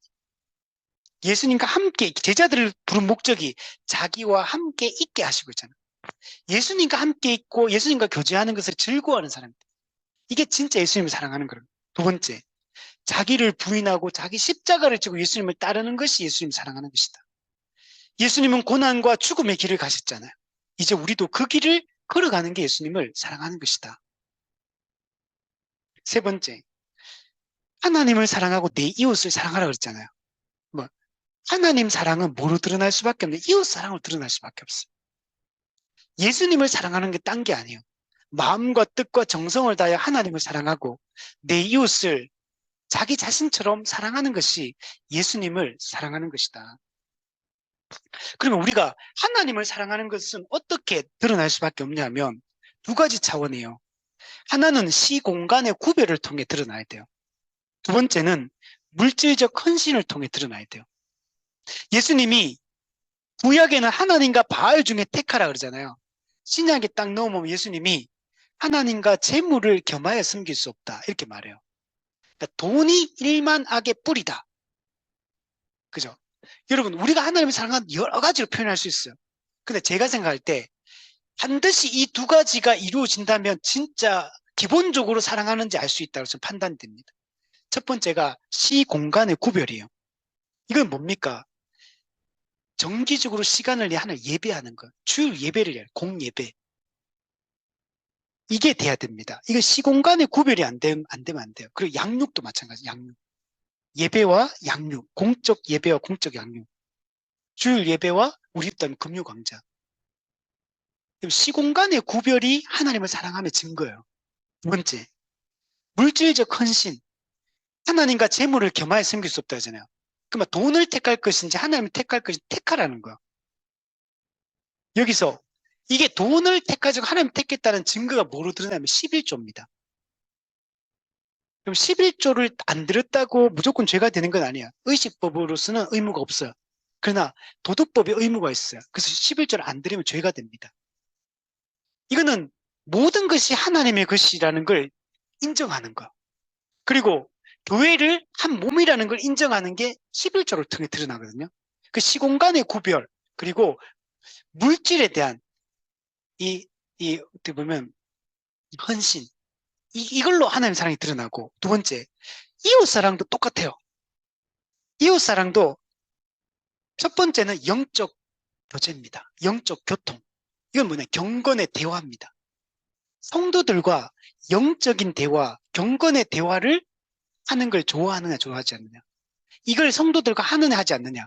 예수님과 함께 제자들을 부른 목적이 자기와 함께 있게 하시고 있잖아요. 예수님과 함께 있고 예수님과 교제하는 것을 즐거워하는 사람. 이게 진짜 예수님을 사랑하는 거예요. 두 번째, 자기를 부인하고 자기 십자가를 지고 예수님을 따르는 것이 예수님을 사랑하는 것이다. 예수님은 고난과 죽음의 길을 가셨잖아요. 이제 우리도 그 길을 걸어가는 게 예수님을 사랑하는 것이다. 세 번째, 하나님을 사랑하고 내 이웃을 사랑하라 그랬잖아요. 뭐 하나님 사랑은 뭐로 드러날 수밖에 없는데 이웃 사랑으로 드러날 수밖에 없어요. 예수님을 사랑하는 게 딴 게 아니에요. 마음과 뜻과 정성을 다해 하나님을 사랑하고 내 이웃을 자기 자신처럼 사랑하는 것이 예수님을 사랑하는 것이다. 그러면 우리가 하나님을 사랑하는 것은 어떻게 드러날 수밖에 없냐면 두 가지 차원이에요. 하나는 시공간의 구별을 통해 드러나야 돼요. 두 번째는 물질적 헌신을 통해 드러나야 돼요. 예수님이 구약에는 하나님과 바알 중에 택하라 그러잖아요. 신약에 딱 넣어보면 예수님이 하나님과 재물을 겸하여 섬길 수 없다 이렇게 말해요. 그러니까 돈이 일만 악의 뿌리다. 그죠? 여러분 우리가 하나님을 사랑하는 여러 가지로 표현할 수 있어요. 근데 제가 생각할 때 반드시 이 두 가지가 이루어진다면 진짜 기본적으로 사랑하는지 알 수 있다고 저는 판단됩니다. 첫 번째가 시 공간의 구별이에요. 이건 뭡니까? 정기적으로 시간을 내 하나님 예배하는 거. 주일 예배를 해요. 공예배. 이게 돼야 됩니다. 이거 시공간의 구별이 안 되면 안 돼요. 그리고 양육도 마찬가지, 양육. 예배와 양육, 공적 예배와 공적 양육. 주일 예배와 우리 집단 금요강좌. 시공간의 구별이 하나님을 사랑함의 증거예요. 두 번째, 물질적 헌신. 하나님과 재물을 겸하여 섬길 수 없다 하잖아요. 그러면 돈을 택할 것인지 하나님을 택할 것인지 택하라는 거예요. 여기서 이게 돈을 택하지 하나님 택했다는 증거가 뭐로 드러나면 11조입니다. 그럼 11조를 안 들었다고 무조건 죄가 되는 건 아니야. 의식법으로서는 의무가 없어요. 그러나 도덕법에 의무가 있어요. 그래서 11조를 안 들으면 죄가 됩니다. 이거는 모든 것이 하나님의 것이라는 걸 인정하는 거. 그리고 교회를 한 몸이라는 걸 인정하는 게 11조를 통해 드러나거든요. 그 시공간의 구별, 그리고 물질에 대한 어떻게 보면 헌신, 이걸로 하나님의 사랑이 드러나고, 두 번째, 이웃사랑도 똑같아요. 이웃사랑도 첫 번째는 영적 교제입니다. 영적 교통. 이건 뭐냐? 경건의 대화입니다. 성도들과 영적인 대화, 경건의 대화를 하는 걸 좋아하느냐, 좋아하지 않느냐. 이걸 성도들과 하느냐, 하지 않느냐.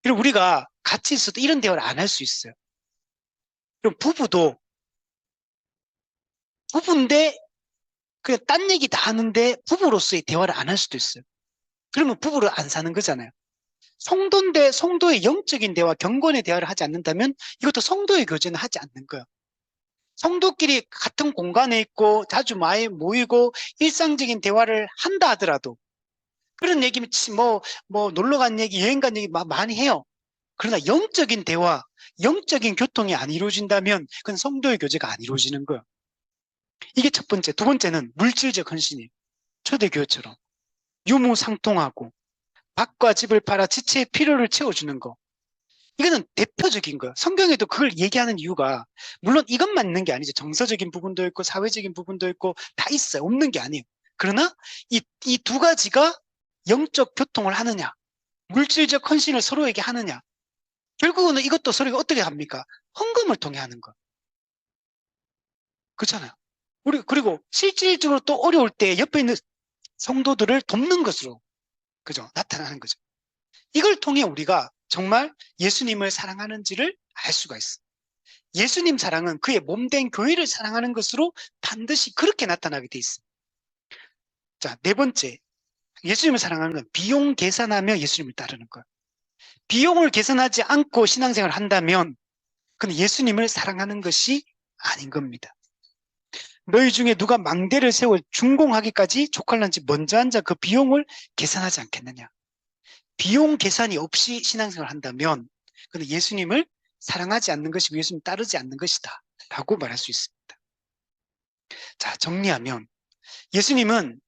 그리고 우리가 같이 있어도 이런 대화를 안 할 수 있어요. 그럼 부부인데, 그냥 딴 얘기 다 하는데 부부로서의 대화를 안 할 수도 있어요. 그러면 부부를 안 사는 거잖아요. 성도인데 성도의 영적인 대화, 경건의 대화를 하지 않는다면 이것도 성도의 교제는 하지 않는 거예요. 성도끼리 같은 공간에 있고 자주 많이 모이고 일상적인 대화를 한다 하더라도 그런 얘기 뭐 놀러 간 얘기, 여행 간 얘기 많이 해요. 그러나 영적인 대화, 영적인 교통이 안 이루어진다면 그건 성도의 교제가 안 이루어지는 거예요. 이게 첫 번째. 두 번째는 물질적 헌신이에요. 초대교회처럼 유무상통하고 밭과 집을 팔아 지체의 필요를 채워주는 거. 이거는 대표적인 거예요. 성경에도 그걸 얘기하는 이유가 물론 이것만 있는 게 아니죠. 정서적인 부분도 있고 사회적인 부분도 있고 다 있어요. 없는 게 아니에요. 그러나 이 두 가지가 영적 교통을 하느냐, 물질적 헌신을 서로에게 하느냐. 결국은 이것도 서로에게 어떻게 합니까? 헌금을 통해 하는 거. 그렇잖아요. 그리고 실질적으로 또 어려울 때 옆에 있는 성도들을 돕는 것으로, 그죠? 나타나는 거죠. 이걸 통해 우리가 정말 예수님을 사랑하는지를 알 수가 있어. 예수님 사랑은 그의 몸된 교회를 사랑하는 것으로 반드시 그렇게 나타나게 돼 있어. 자, 네 번째. 예수님을 사랑하는 건 비용 계산하며 예수님을 따르는 거야. 비용을 계산하지 않고 신앙생활을 한다면 그건 예수님을 사랑하는 것이 아닌 겁니다. 너희 중에 누가 망대를 세워 준공하기까지 족할는지 먼저 앉아 그 비용을 계산하지 않겠느냐. 비용 계산이 없이 신앙생활을 한다면 그는 예수님을 사랑하지 않는 것이고 예수님 따르지 않는 것이다 라고 말할 수 있습니다. 자, 정리하면 예수님은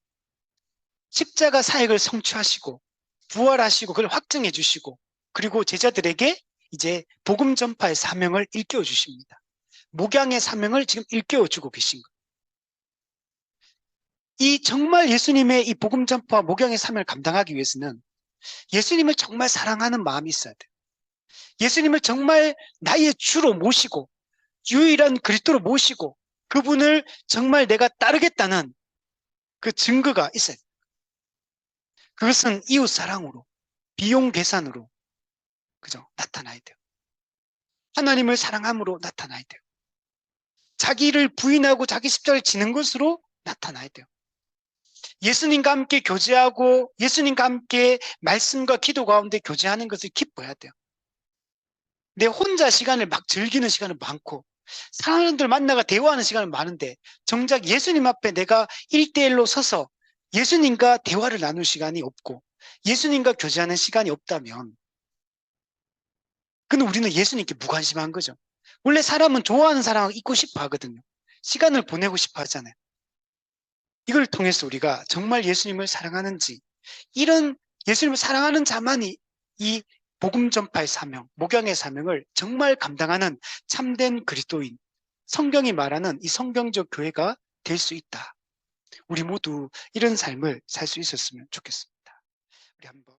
십자가 사역을 성취하시고 부활하시고 그걸 확증해 주시고 그리고 제자들에게 이제 복음 전파의 사명을 일깨워 주십니다. 목양의 사명을 지금 일깨워 주고 계신 거예요. 이 정말 예수님의 이 복음 전파와 목양의 사명을 감당하기 위해서는 예수님을 정말 사랑하는 마음이 있어야 돼요. 예수님을 정말 나의 주로 모시고 유일한 그리스도로 모시고 그분을 정말 내가 따르겠다는 그 증거가 있어요. 그것은 이웃 사랑으로, 비용 계산으로, 그죠? 나타나야 돼요. 하나님을 사랑함으로 나타나야 돼요. 자기를 부인하고 자기 십자가를 지는 것으로 나타나야 돼요. 예수님과 함께 교제하고 예수님과 함께 말씀과 기도 가운데 교제하는 것을 기뻐해야 돼요. 내 혼자 시간을 막 즐기는 시간은 많고 사람들 만나가 대화하는 시간은 많은데 정작 예수님 앞에 내가 1대1로 서서 예수님과 대화를 나눌 시간이 없고 예수님과 교제하는 시간이 없다면 근데 우리는 예수님께 무관심한 거죠. 원래 사람은 좋아하는 사람하고 있고 싶어 하거든요. 시간을 보내고 싶어 하잖아요. 이걸 통해서 우리가 정말 예수님을 사랑하는지 이런 예수님을 사랑하는 자만이 이 복음 전파의 사명, 목양의 사명을 정말 감당하는 참된 그리스도인, 성경이 말하는 이 성경적 교회가 될 수 있다. 우리 모두 이런 삶을 살 수 있었으면 좋겠습니다. 우리 한번